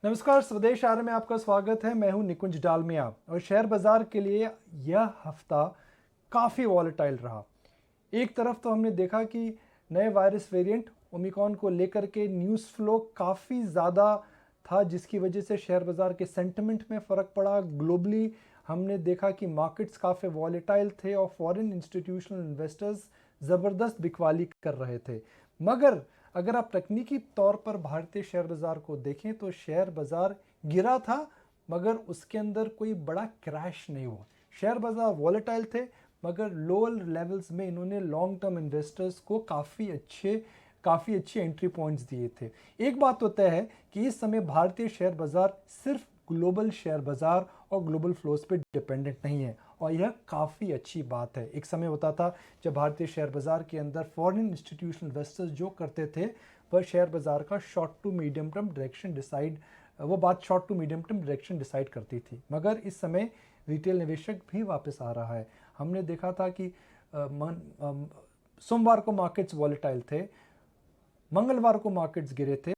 नमस्कार, स्वदेश आर्य में आपका स्वागत है। मैं हूं निकुंज डालमिया और शेयर बाजार के लिए यह हफ्ता काफ़ी वॉलेटाइल रहा। एक तरफ तो हमने देखा कि नए वायरस वेरिएंट ओमिक्रॉन को लेकर के न्यूज़ फ्लो काफ़ी ज़्यादा था, जिसकी वजह से शेयर बाज़ार के सेंटिमेंट में फ़र्क पड़ा। ग्लोबली हमने देखा कि मार्केट्स काफ़ी वॉलेटाइल थे और फॉरेन इंस्टीट्यूशनल इन्वेस्टर्स ज़बरदस्त बिकवाली कर रहे थे। मगर अगर आप तकनीकी तौर पर भारतीय शेयर बाज़ार को देखें तो शेयर बाज़ार गिरा था, मगर उसके अंदर कोई बड़ा क्रैश नहीं हुआ। शेयर बाज़ार वॉलेटाइल थे, मगर लोअर लेवल्स में इन्होंने लॉन्ग टर्म इन्वेस्टर्स को काफ़ी अच्छे एंट्री पॉइंट्स दिए थे। एक बात तो तय है कि इस समय भारतीय शेयर बाज़ार सिर्फ ग्लोबल शेयर बाज़ार और ग्लोबल फ्लोज पे डिपेंडेंट नहीं है, और यह काफ़ी अच्छी बात है। एक समय होता था जब भारतीय शेयर बाज़ार के अंदर फॉरेन इंस्टीट्यूशनल इन्वेस्टर्स जो करते थे वह शेयर बाज़ार का short to medium term direction decide करती थी, मगर इस समय रिटेल निवेशक भी वापस आ रहा है। हमने देखा था कि सोमवार को मार्केट्स वॉलेटाइल थे, मंगलवार को मार्केट्स गिरे थे,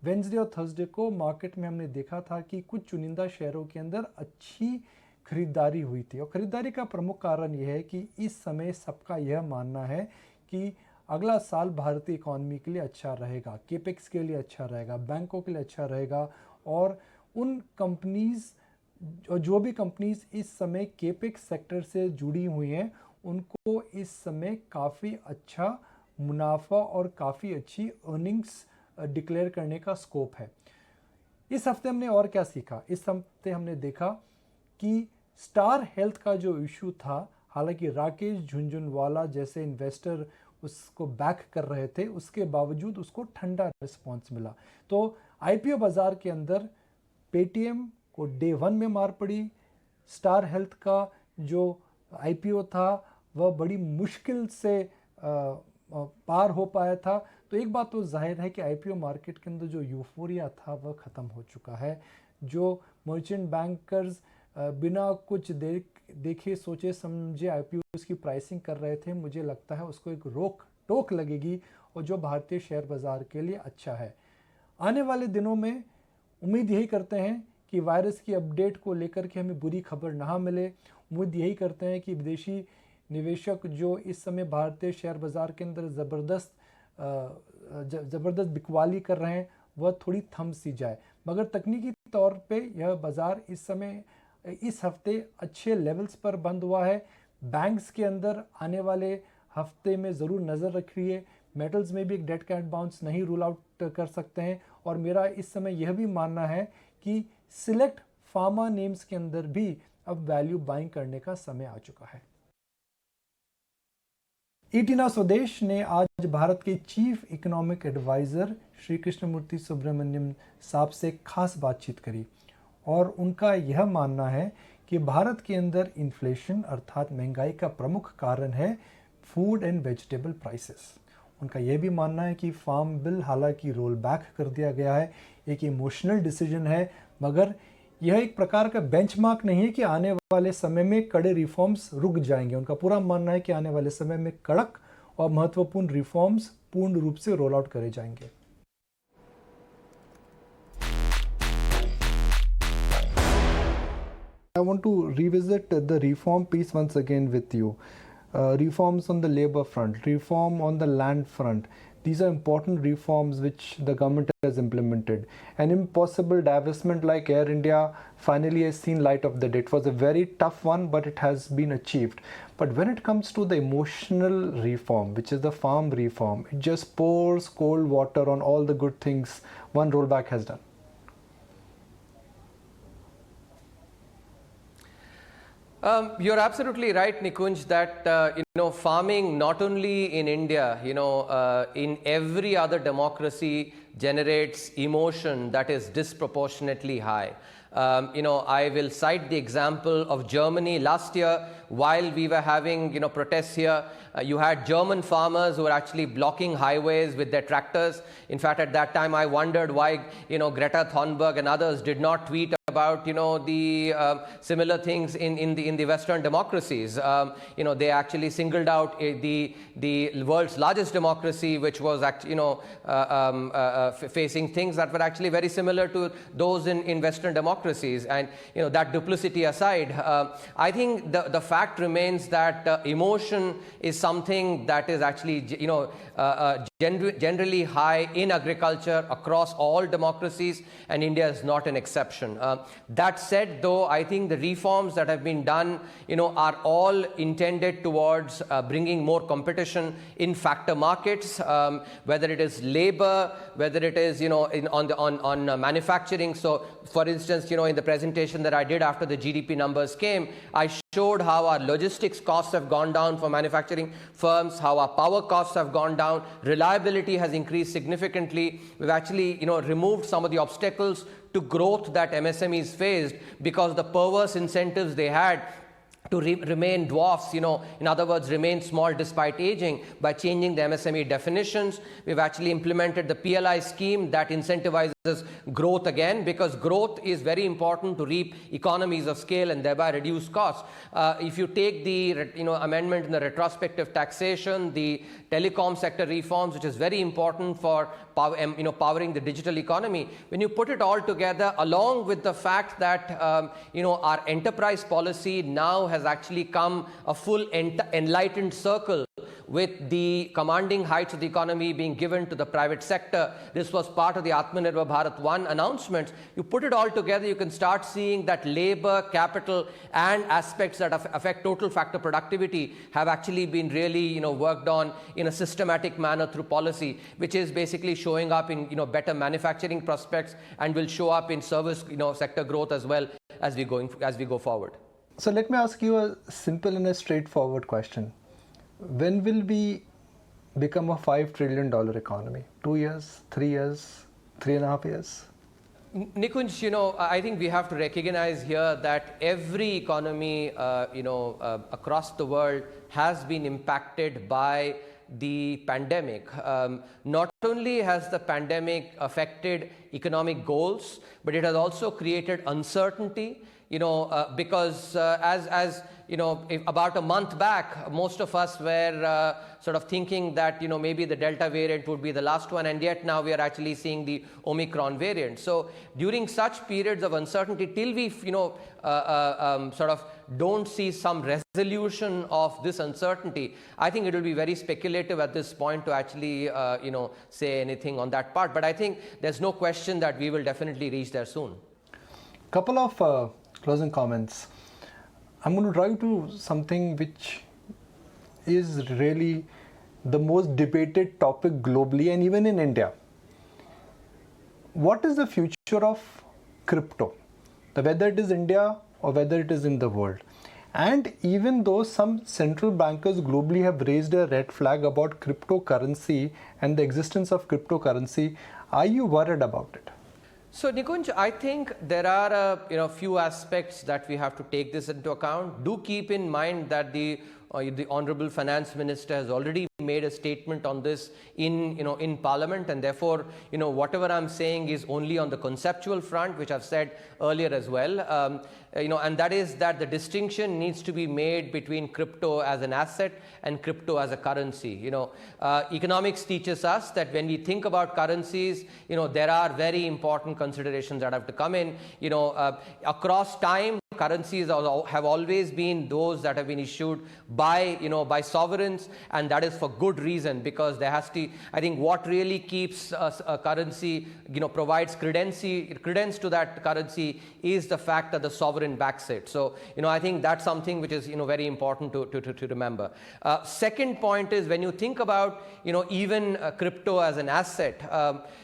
वेंसडे और थर्सडे को मार्केट में हमने देखा था कि कुछ चुनिंदा शेयरों के अंदर अच्छी खरीदारी हुई थी। और खरीदारी का प्रमुख कारण यह है कि इस समय सबका यह मानना है कि अगला साल भारतीय इकॉनमी के लिए अच्छा रहेगा, केपेक्स के लिए अच्छा रहेगा, बैंकों के लिए अच्छा रहेगा। और उन कंपनीज जो भी कंपनीज इस समय केपेक्स सेक्टर से जुड़ी हुई हैं उनको इस समय काफ़ी अच्छा मुनाफा और काफ़ी अच्छी अर्निंग्स डिक्लेयर करने का स्कोप है। इस हफ्ते हमने और क्या सीखा? इस हफ्ते हमने देखा कि स्टार हेल्थ का जो इशू था, हालांकि राकेश झुनझुनवाला जैसे इन्वेस्टर उसको बैक कर रहे थे, उसके बावजूद उसको ठंडा रिस्पांस मिला। तो आईपीओ बाजार के अंदर पेटीएम को डे 1 में मार पड़ी। स्टार हेल्थ का जो आईपीओ था वह बड़ी मुश्किल से पार हो पाया था। तो एक बात तो जाहिर है कि आईपीओ मार्केट के अंदर जो यूफोरिया था वह ख़त्म हो चुका है। जो मर्चेंट बैंकर्स बिना कुछ देखे सोचे समझे आईपीओ की प्राइसिंग कर रहे थे, मुझे लगता है उसको एक रोक टोक लगेगी, और जो भारतीय शेयर बाज़ार के लिए अच्छा है। आने वाले दिनों में उम्मीद यही करते हैं कि वायरस की अपडेट को लेकर के हमें बुरी खबर ना मिले। उम्मीद यही करते हैं कि विदेशी निवेशक जो इस समय भारतीय शेयर बाज़ार के अंदर ज़बरदस्त बिकवाली कर रहे हैं वह थोड़ी थम सी जाए। मगर तकनीकी तौर पे यह बाज़ार इस हफ्ते अच्छे लेवल्स पर बंद हुआ है। बैंक्स के अंदर आने वाले हफ्ते में ज़रूर नज़र रखिए। मेटल्स में भी एक डेड कैट बाउंस नहीं रूल आउट कर सकते हैं। और मेरा इस समय यह भी मानना है कि सिलेक्ट फार्मा नेम्स के अंदर भी अब वैल्यू बाइंग करने का समय आ चुका है। ईटीना स्वदेश ने आज भारत के chief economic adviser Shri Krishnamurthy Subramanian साहब से खास बातचीत करी, और उनका यह मानना है कि भारत के अंदर इन्फ्लेशन अर्थात महंगाई का प्रमुख कारण है फूड एंड वेजिटेबल प्राइसेस। उनका यह भी मानना है कि फार्म बिल हालांकि रोल बैक कर दिया गया है, एक इमोशनल डिसीजन है, मगर यह एक प्रकार का बेंचमार्क नहीं है कि आने वाले समय में कड़े रिफॉर्म्स रुक जाएंगे। उनका पूरा मानना है कि आने वाले समय में कड़क और महत्वपूर्ण रिफॉर्म्स पूर्ण रूप से रोल आउट करे जाएंगे। I want to revisit the reform piece once again with you. Reforms on the labor front, reform on the land front. These are important reforms which the government has implemented. An impossible divestment like Air India finally has seen light of the day. It was a very tough one, but it has been achieved. But when it comes to the emotional reform, which is the farm reform, it just pours cold water on all the good things one rollback has done. You're absolutely right, Nikunj, that farming not only in India, in every other democracy generates emotion that is disproportionately high. I will cite the example of Germany. Last year, while we were having protests here, you had German farmers who were actually blocking highways with their tractors. In fact, at that time, I wondered why Greta Thunberg and others did not tweet about, the similar things in the Western democracies. They actually singled out the world's largest democracy, which was facing things that were actually very similar to those in Western democracies. And that duplicity aside, I think the fact remains that emotion is something that is actually generally high in agriculture across all democracies, and India is not an exception. That said, though, I think the reforms that have been done, are all intended towards bringing more competition in factor markets, whether it is labor, whether it is on manufacturing. So, for instance, in the presentation that I did after the GDP numbers came, I showed how our logistics costs have gone down for manufacturing firms, how our power costs have gone down, reliability has increased significantly. We've actually, removed some of the obstacles to growth that MSMEs faced because the perverse incentives they had to remain dwarfs, in other words, remain small despite aging, by changing the MSME definitions. We've actually implemented the PLI scheme that incentivizes growth again, because growth is very important to reap economies of scale and thereby reduce costs. If you take the amendment in the retrospective taxation, the telecom sector reforms, which is very important for powering the digital economy, when you put it all together, along with the fact that our enterprise policy now has actually come a full enlightened circle, with the commanding heights of the economy being given to the private sector. This was part of the Atmanirbhar Bharat 1 announcements. You put it all together, you can start seeing that labor, capital, and aspects that affect total factor productivity have actually been really worked on in a systematic manner through policy, which is basically showing up in better manufacturing prospects, and will show up in service sector growth as well as we go forward. So let me ask you a simple and a straightforward question. When will we become a $5 trillion economy? 2 years, 3 years, 3.5 years? Nikunj, I think we have to recognize here that every economy, across the world has been impacted by the pandemic. Not only has the pandemic affected economic goals, but it has also created uncertainty, because about a month back, most of us were sort of thinking that, maybe the Delta variant would be the last one, and yet now we are actually seeing the Omicron variant. So during such periods of uncertainty, till we, sort of don't see some resolution of this uncertainty, I think it will be very speculative at this point to actually, say anything on that part. But I think there's no question that we will definitely reach there soon. Couple of closing comments. I'm going to drive to something which is really the most debated topic globally and even in India. What is the future of crypto? Whether it is India or whether it is in the world. And even though some central bankers globally have raised a red flag about cryptocurrency and the existence of cryptocurrency, are you worried about it? So Nikunj, I think there are a few aspects that we have to take this into account. Do keep in mind that the Honorable Finance Minister has already made a statement on this in Parliament, and therefore whatever I'm saying is only on the conceptual front, which I've said earlier as well. And that is that the distinction needs to be made between crypto as an asset and crypto as a currency. Economics teaches us that when we think about currencies, there are very important considerations that have to come in. Across time, currencies have always been those that have been issued by sovereigns, and that is for good reason, because there has to, I think what really keeps a currency, provides credence to that currency is the fact that the sovereign backs it. So, I think that's something which is, very important to remember. Second point is, when you think about, even crypto as an asset,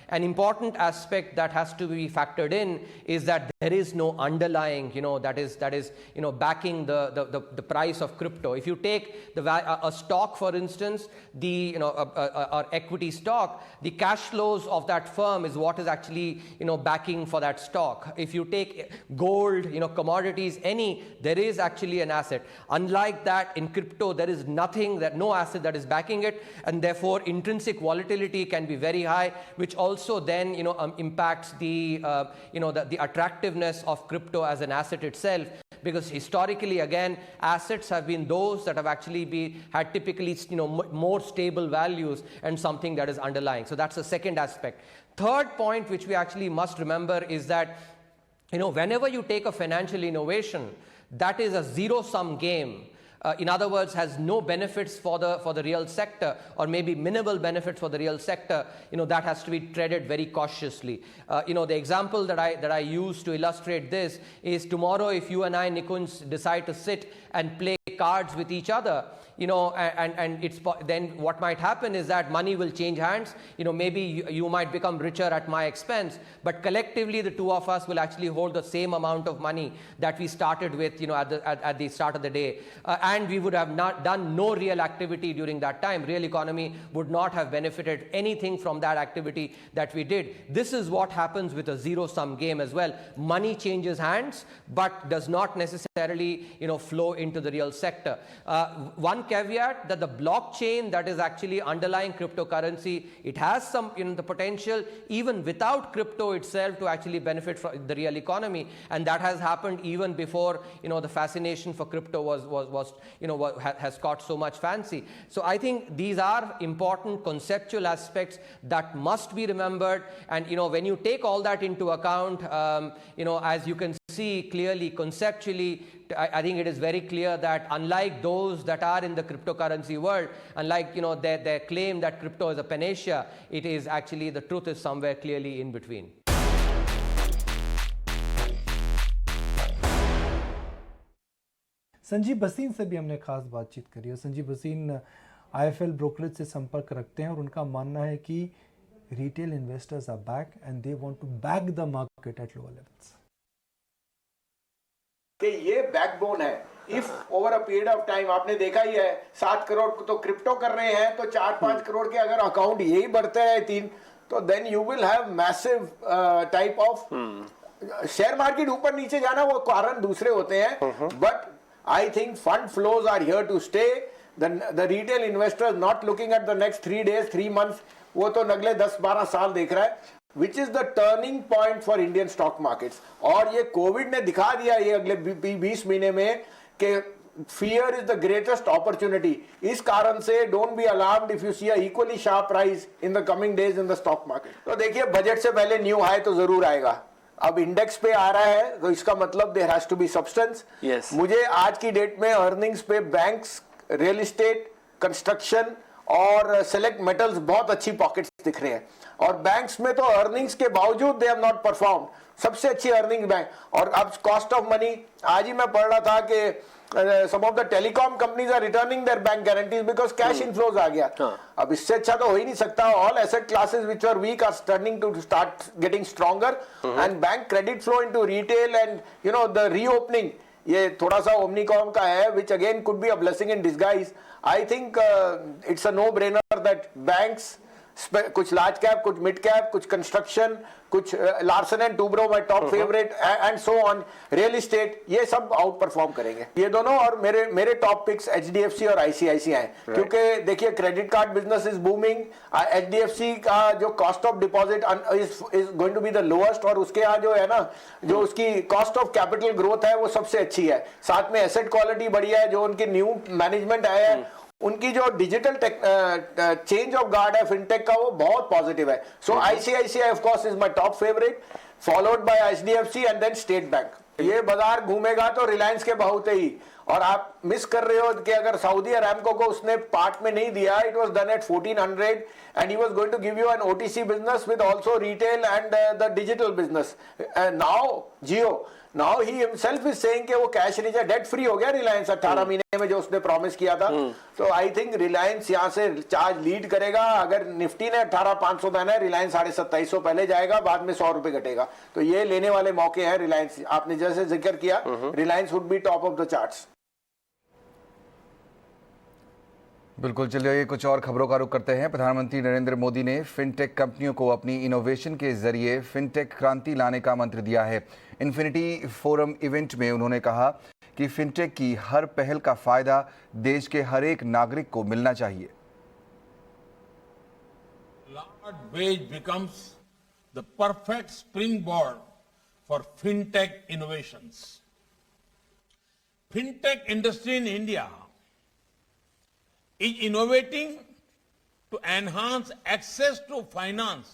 an important aspect that has to be factored in is that there is no underlying, that is backing the price of crypto. If you take a stock, for instance, or equity stock, the cash flows of that firm is what is actually backing for that stock. If you take gold, commodities, there is actually an asset. Unlike that, in crypto, there is no asset that is backing it, and therefore intrinsic volatility can be very high, which also then impacts the attractiveness of crypto as an asset itself, because historically, again, assets have been those that have actually had typically more stable values and something that is underlying. So that's the second aspect. Third point which we actually must remember is that whenever you take a financial innovation, that is a zero-sum game. In other words, has no benefits for the real sector, or maybe minimal benefits for the real sector, that has to be treaded very cautiously. The example that I use to illustrate this is, tomorrow if you and I, Nikunj, decide to sit and play cards with each other, then what might happen is that money will change hands. Maybe you might become richer at my expense, but collectively the two of us will actually hold the same amount of money that we started with, at the start of the day, and we would have not done no real activity during that time. Real economy would not have benefited anything from that activity that we did. This is what happens with a zero-sum game as well. Money changes hands, but does not necessarily flow into the real sector. One caveat, that the blockchain that is actually underlying cryptocurrency, it has some the potential even without crypto itself to actually benefit from the real economy, and that has happened even before the fascination for crypto has caught so much fancy. So I think these are important conceptual aspects that must be remembered, and when you take all that into account, as you can see clearly conceptually, I think it is very clear that unlike those that are in the cryptocurrency world, unlike their claim that crypto is a panacea, it is actually, the truth is somewhere clearly in between. Sanjeev Bhasin से भी हमने खास बातचीत करी है। Sanjeev Bhasin IIFL brokerage से संपर्क रखते हैं और उनका मानना है कि retail investors are back and they want to back the market at lower levels. कि ये बैकबोन है। If over a period of time, आपने देखा ही है 7 करोड़ तो क्रिप्टो कर रहे हैं, तो 4-5 करोड़ के अगर अकाउंट यही बढ़ते हैं 3, तो then you will have massive type of share market ऊपर नीचे जाना, वो कारण दूसरे होते हैं, but I think fund flows are here to stay. The retail investors not looking at the next 3 days 3 months, वो तो अगले 10-12 साल देख रहा है, which is the turning point for Indian stock markets. और ये कोविड ने दिखा दिया ये अगले 20 महीने में कि fear is the greatest opportunity. इस कारण से don't be alarmed if you see a equally sharp rise in the coming days in the stock market. तो देखिए, बजट से पहले न्यू हाई तो जरूर आएगा। अब इंडेक्स पे आ रहा है तो इसका मतलब there has to be substance. मुझे आज की डेट में अर्निंग्स पे बैंक्स, रियल एस्टेट, कंस्ट्रक्शन और सेलेक्ट मेटल्स बहुत अच्छी पॉकेट्स दिख रहे हैं, और बैंक्स में तो अर्निंग्स के बावजूद दे हैव नॉट परफॉर्म, सबसे अच्छी अर्निंग बैंक। और अब कॉस्ट ऑफ मनी, आज ही मैं पढ़ रहा था कि some of the telecom companies are returning their bank guarantees because cash inflows आ गया। अब इससे अच्छा तो हो ही नहीं सकता। all asset classes which are weak are starting to start getting stronger, and bank credit flow into retail and the reopening, ये थोड़ा सा ओमनिकॉम का है, which again could be a blessing in disguise. I think it's a no-brainer that banks, कुछ large cap, कुछ mid cap, कुछ construction, कुछ Larsen and Toubro my top favourite and so on, real estate, ये सब आउट परफॉर्म करेंगे ये दोनों। और मेरे टॉप पिक्स HDFC और ICICI हैं, क्योंकि देखिए credit card business is booming. HDFC का जो cost of deposit is going to be the lowest, और उसके यहाँ जो है ना, जो उसकी कॉस्ट ऑफ कैपिटल ग्रोथ है वो सबसे अच्छी है, साथ में एसेट क्वालिटी बढ़िया है। जो उनकी न्यू मैनेजमेंट आया है, उनकी जो डिजिटल चेंज ऑफ गार्ड है फिनटेक का, वो बहुत पॉजिटिव है। So ICICI of course is my top favourite, followed by HDFC and then State Bank. ये बाजार घूमेगा तो रिलायंस के बहुत ही, और आप मिस कर रहे हो कि अगर सऊदी अरामको को उसने पार्ट में नहीं दिया, it was done at 1400 and he was going to give you an OTC business with also retail and the digital business. Now Jio, now he himself is saying कि वो cash rich है, debt free हो गया रिलायंस 18 महीने में जो उसने promise किया था। तो आई थिंक रिलायंस यहाँ से चार्ज लीड करेगा। अगर निफ्टी ने 18,500 देना है, रिलायंस 27,500 पहले जाएगा, बाद में 100 रुपए घटेगा। तो ये लेने वाले मौके हैं रिलायंस। आपने जैसे जिक्र किया, Reliance would be top of the charts. बिल्कुल, चलिए कुछ और खबरों का रुख करते हैं। प्रधानमंत्री नरेंद्र मोदी ने फिनटेक कंपनियों को अपनी इनोवेशन के जरिए फिनटेक क्रांति लाने का मंत्र दिया है। इन्फिनिटी फोरम इवेंट में उन्होंने कहा कि फिनटेक की हर पहल का फायदा देश के हर एक नागरिक को मिलना चाहिए। Large wage becomes the perfect springboard for fintech innovations. Fintech industry in India is innovating to enhance access to finance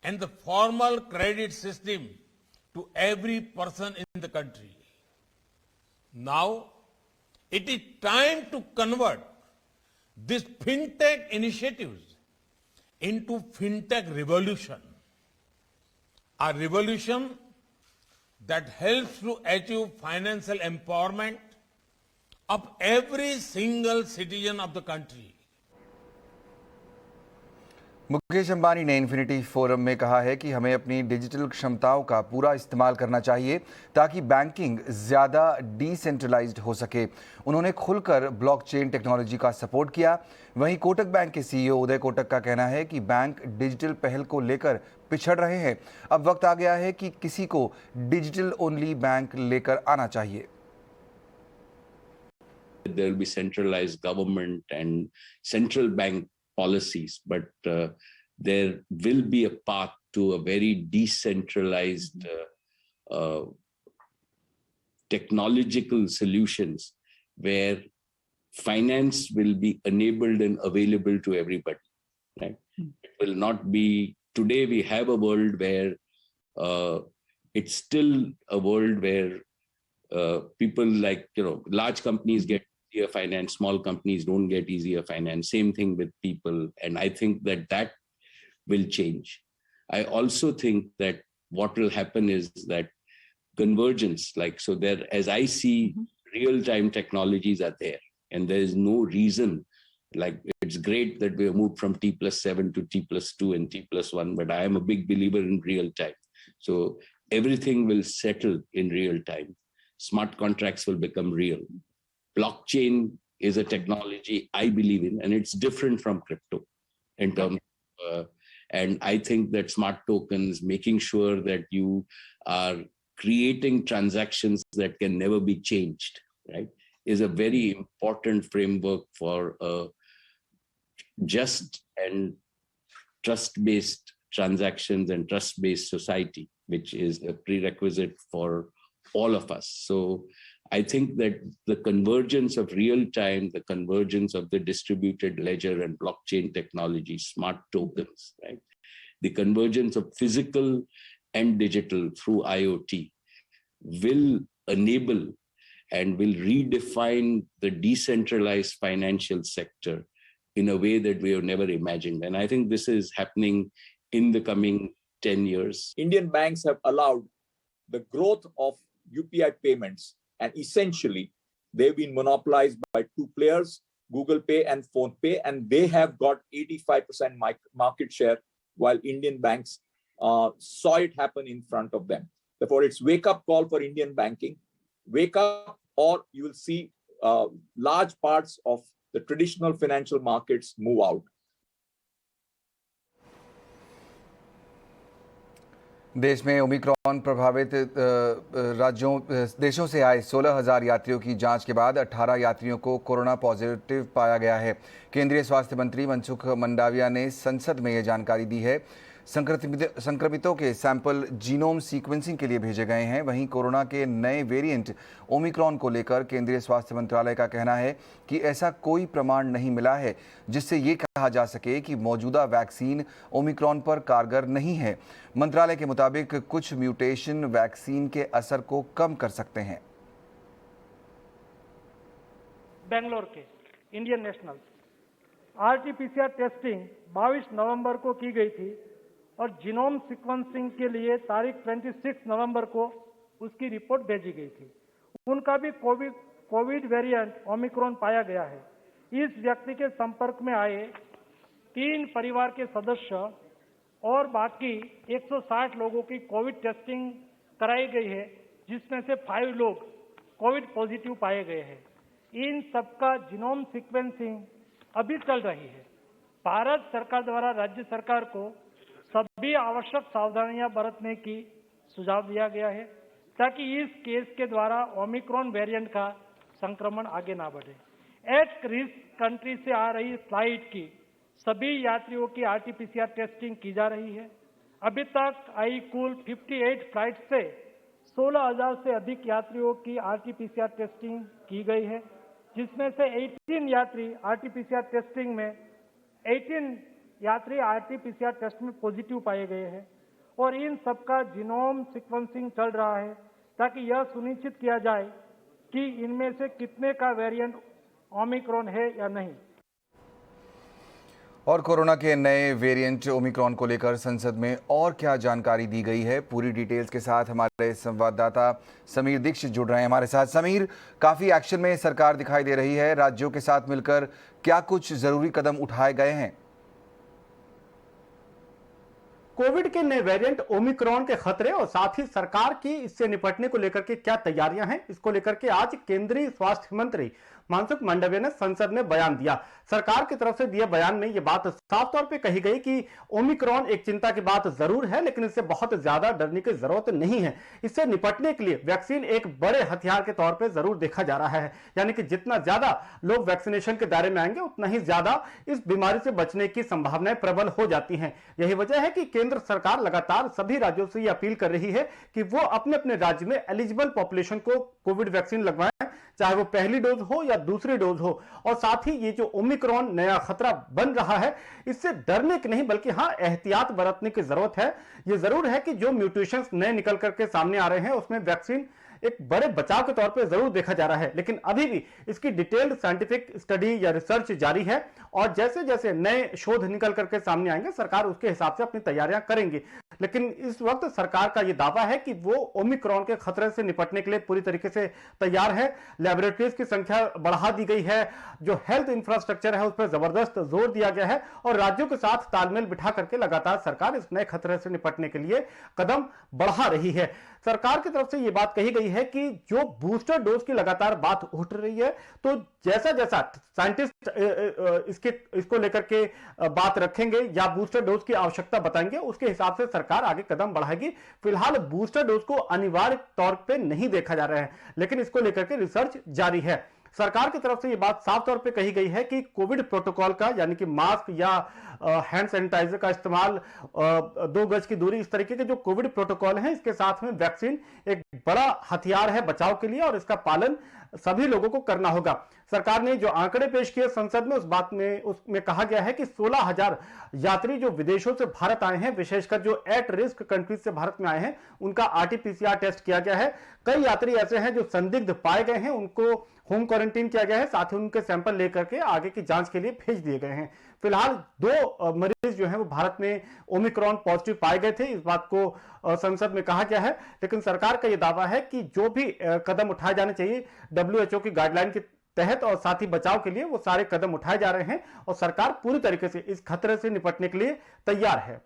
and the formal credit system to every person in the country. Now, it is time to convert these fintech initiatives into fintech revolution, a revolution that helps to achieve financial empowerment of every single citizen of the country. Mukesh Ambani ने infinity forum में कहा है कि हमें अपनी digital क्षमताओं का पूरा इस्तेमाल करना चाहिए ताकि बैंकिंग ज़्यादा डिसेंट्रलाइज्ड हो सके। उन्होंने खुलकर ब्लॉकचेन टेक्नोलॉजी का सपोर्ट किया। वहीं कोटक बैंक के सीईओ उदय कोटक का कहना है कि बैंक डिजिटल पहल को लेकर पिछड़ रहे हैं। अब वक्त आ गया है कि किसी को डिजिटल ओनली बैंक लेकर आना चाहिए। There will be centralized government and central bank policies, but there will be a path to a very decentralized technological solutions where finance will be enabled and available to everybody. Right? It will not be, today we have a world where it's still a world where people like, large companies get easier finance, small companies don't get easier finance, same thing with people. And I think that will change. I also think that what will happen is that convergence, as I see, real-time technologies are there, and there is no reason, it's great that we have moved from T+7 to T+2 and T+1, but I am a big believer in real time. So everything will settle in real time. Smart contracts will become real. Blockchain is a technology I believe in, and it's different from crypto in terms of, and I think that smart tokens, making sure that you are creating transactions that can never be changed, right, is a very important framework for a just and trust-based transactions and trust-based society, which is a prerequisite for all of us. So I think that the convergence of real time, the convergence of the distributed ledger and blockchain technology, smart tokens, right, the convergence of physical and digital through IoT will enable and will redefine the decentralized financial sector in a way that we have never imagined. And I think this is happening in the coming 10 years. Indian banks have allowed the growth of UPI payments, and essentially they've been monopolized by two players, Google Pay and PhonePe, and they have got 85% market share, while Indian banks saw it happen in front of them. Therefore, it's wake-up call for Indian banking. Wake up, or you will see large parts of the traditional financial markets move out. देश में Omicron प्रभावित देशों से आए 16,000 यात्रियों की जांच के बाद 18 यात्रियों को कोरोना पॉजिटिव पाया गया है। केंद्रीय स्वास्थ्य मंत्री मनसुख मंडाविया ने संसद में यह जानकारी दी है। संक्रमितों के सैंपल जीनोम सीक्वेंसिंग के लिए भेजे गए हैं। वहीं कोरोना के नए वेरिएंट ओमिक्रॉन को लेकर केंद्रीय स्वास्थ्य मंत्रालय का कहना है कि ऐसा कोई प्रमाण नहीं मिला है जिससे ये कहा जा सके कि मौजूदा वैक्सीन ओमिक्रॉन पर कारगर नहीं है। मंत्रालय के मुताबिक कुछ म्यूटेशन वैक्सीन के असर को कम कर सकते हैं। बेंगलोर के इंडियन नेशनल आरटीपीसीआर टेस्टिंग 22 नवंबर को की गई थी और जीनोम सीक्वेंसिंग के लिए तारीख 26 नवंबर को उसकी रिपोर्ट भेजी गई थी। उनका भी कोविड वेरिएंट ओमिक्रॉन पाया गया है। इस व्यक्ति के संपर्क में आए 3 परिवार के सदस्य और बाकी 160 लोगों की कोविड टेस्टिंग कराई गई है जिसमें से 5 लोग कोविड पॉजिटिव पाए गए हैं। इन सबका जीनोम सीक्वेंसिंग अभी चल रही है। भारत सरकार द्वारा राज्य सरकार को सभी आवश्यक सावधानियां बरतने की सुझाव दिया गया है ताकि इस केस के द्वारा ओमिक्रॉन वेरिएंट का संक्रमण आगे ना बढ़े। एट रिस्क कंट्री से आ रही फ्लाइट की सभी यात्रियों की आरटीपीसीआर टेस्टिंग की जा रही है। अभी तक आई कुल 58 फ्लाइट से 16,000 से अधिक यात्रियों की आरटीपीसीआर टेस्टिंग की गई है, जिसमें से 18 यात्री आरटीपीसीआर टेस्टिंग में 18 यात्री आरटीपीसीआर टेस्ट में पॉजिटिव पाए गए हैं और इन सबका जीनोम सीक्वेंसिंग चल रहा है ताकि यह सुनिश्चित किया जाए कि इनमें से कितने का वेरिएंट ओमिक्रॉन है या नहीं। और कोरोना के नए वेरिएंट ओमिक्रॉन को लेकर संसद में और क्या जानकारी दी गई है, पूरी डिटेल्स के साथ हमारे संवाददाता समीर दीक्षित जुड़ रहे हैं हमारे साथ। समीर, काफी एक्शन में सरकार दिखाई दे रही है, राज्यों के साथ मिलकर क्या कुछ जरूरी कदम उठाए गए हैं? कोविड के नए वेरिएंट ओमिक्रॉन के खतरे और साथ ही सरकार की इससे निपटने को लेकर के क्या तैयारियां हैं, इसको लेकर के आज केंद्रीय स्वास्थ्य मंत्री मनसुख मंडाविया ने संसद में बयान दिया। सरकार की तरफ से दिए बयान में यह बात साफ तौर पे कही गई कि ओमिक्रॉन एक चिंता की बात जरूर है, लेकिन इससे बहुत ज्यादा डरने की जरूरत नहीं है। इससे निपटने के लिए वैक्सीन एक बड़े हथियार के तौर पे जरूर देखा जा रहा है, यानी कि जितना ज्यादा लोग वैक्सीनेशन के दायरे में आएंगे उतना ही ज्यादा इस बीमारी से बचने की संभावनाएं प्रबल हो जाती हैं। यही वजह है कि केंद्र सरकार लगातार सभी राज्यों से यह अपील कर रही है कि वो अपने अपने राज्य में एलिजिबल पॉपुलेशन को कोविड वैक्सीन लगवाएं, चाहे वो पहली डोज हो या दूसरी डोज हो। और साथ ही ये जो ओमिक्रॉन नया खतरा बन रहा है, इससे डरने की नहीं बल्कि हाँ एहतियात बरतने की जरूरत है। ये जरूर है कि जो म्यूटेशंस नए निकल करके सामने आ रहे हैं उसमें वैक्सीन एक बड़े बचाव के तौर पे जरूर देखा जा रहा है, लेकिन अभी भी इसकी डिटेल्ड साइंटिफिक स्टडी या रिसर्च जारी है और जैसे जैसे नए शोध निकल करके सामने आएंगे सरकार उसके हिसाब से अपनी तैयारियां करेंगी। लेकिन इस वक्त सरकार का यह दावा है कि वो ओमिक्रॉन के खतरे से निपटने के लिए पूरी तरीके से तैयार है। लैबोरेटरीज की संख्या बढ़ा दी गई है, जो हेल्थ इंफ्रास्ट्रक्चर है उस पर जबरदस्त जोर दिया गया है और राज्यों के साथ तालमेल बिठा करके लगातार सरकार इस नए खतरे से निपटने के लिए कदम बढ़ा रही है। सरकार की तरफ से यह बात कही गई है कि जो बूस्टर डोज की लगातार बात उठ रही है, तो जैसा जैसा साइंटिस्ट इसको लेकर के बात रखेंगे या बूस्टर डोज की आवश्यकता बताएंगे, उसके हिसाब से सरकार आगे कदम बढ़ाएगी। फिलहाल बूस्टर डोज को अनिवार्य तौर पे नहीं देखा जा रहा है, लेकिन इसको लेकर के रिसर्च जारी है। सरकार की तरफ से यह बात साफ तौर पे कही गई है कि कोविड प्रोटोकॉल का यानी कि मास्क या हैंड सैनिटाइजर का इस्तेमाल, 2 गज की दूरी, इस तरीके के जो कोविड प्रोटोकॉल हैं, इसके साथ में वैक्सीन एक बड़ा हथियार है बचाव के लिए और इसका पालन सभी लोगों को करना होगा। सरकार ने जो आंकड़े पेश किए संसद में उसमें कहा गया है कि 16,000 यात्री जो विदेशों से भारत आए हैं, विशेषकर जो एट रिस्क कंट्रीज से भारत में आए हैं, उनका आरटीपीसीआर टेस्ट किया गया है। कई यात्री ऐसे हैं जो संदिग्ध पाए गए हैं, उनको होम क्वारंटीन किया गया है, साथ ही उनके सैंपल लेकर के आगे की जांच के लिए भेज दिए गए हैं। फिलहाल 2 मरीज जो हैं वो भारत में ओमिक्रॉन पॉजिटिव पाए गए थे, इस बात को संसद में कहा गया है। लेकिन सरकार का यह दावा है कि जो भी कदम उठाए जाने चाहिए WHO की गाइडलाइन के तहत और साथ ही बचाव के लिए, वो सारे कदम उठाए जा रहे हैं और सरकार पूरी तरीके से इस खतरे से निपटने के लिए तैयार है।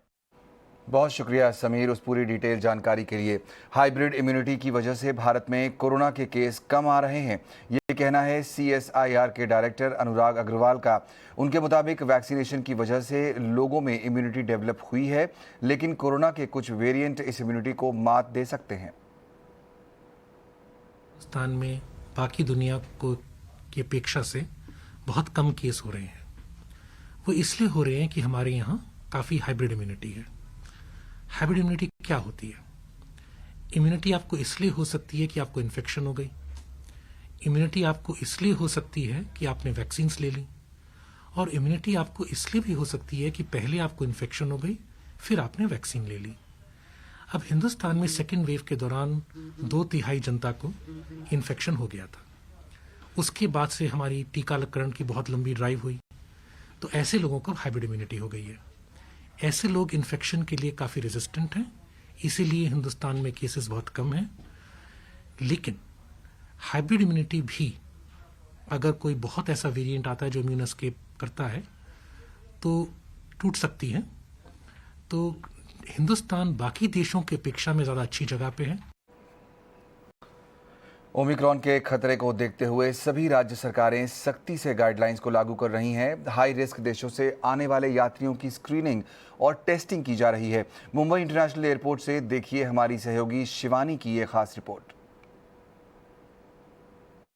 बहुत शुक्रिया समीर उस पूरी डिटेल जानकारी के लिए। हाइब्रिड इम्यूनिटी की वजह से भारत में कोरोना के केस कम आ रहे हैं, ये कहना है CSIR के डायरेक्टर अनुराग अग्रवाल का। उनके मुताबिक वैक्सीनेशन की वजह से लोगों में इम्यूनिटी डेवलप हुई है, लेकिन कोरोना के कुछ वेरिएंट इस इम्यूनिटी को मात दे सकते हैं। हिंदुस्तान में बाकी दुनिया की अपेक्षा से बहुत कम केस हो रहे हैं। वो इसलिए हो रहे हैं कि हमारे यहाँ काफ़ी हाइब्रिड इम्यूनिटी है। हाइब्रिड इम्यूनिटी क्या होती है? इम्यूनिटी आपको इसलिए हो सकती है कि आपको इन्फेक्शन हो गई। इम्यूनिटी आपको इसलिए हो सकती है कि आपने वैक्सीन्स ले ली। और इम्यूनिटी आपको इसलिए भी हो सकती है कि पहले आपको इन्फेक्शन हो गई, फिर आपने वैक्सीन ले ली। अब हिंदुस्तान में सेकेंड वेव के दौरान 2/3 जनता को इन्फेक्शन हो गया था। उसके बाद से हमारी टीकाकरण की बहुत लंबी ड्राइव हुई, तो ऐसे लोगों को हाइब्रिड इम्यूनिटी हो गई है। ऐसे लोग इन्फेक्शन के लिए काफ़ी रेजिस्टेंट हैं, इसीलिए हिंदुस्तान में केसेस बहुत कम हैं। लेकिन हाइब्रिड इम्यूनिटी भी, अगर कोई बहुत ऐसा वेरिएंट आता है जो इम्यून एस्केप करता है, तो टूट सकती है। तो हिंदुस्तान बाकी देशों की अपेक्षा में ज़्यादा अच्छी जगह पे है। ओमिक्रॉन के खतरे को देखते हुए सभी राज्य सरकारें सख्ती से गाइडलाइंस को लागू कर रही हैं। हाई रिस्क देशों से आने वाले यात्रियों की स्क्रीनिंग और टेस्टिंग की जा रही है। मुंबई इंटरनेशनल एयरपोर्ट से देखिए हमारी सहयोगी शिवानी की ये खास रिपोर्ट।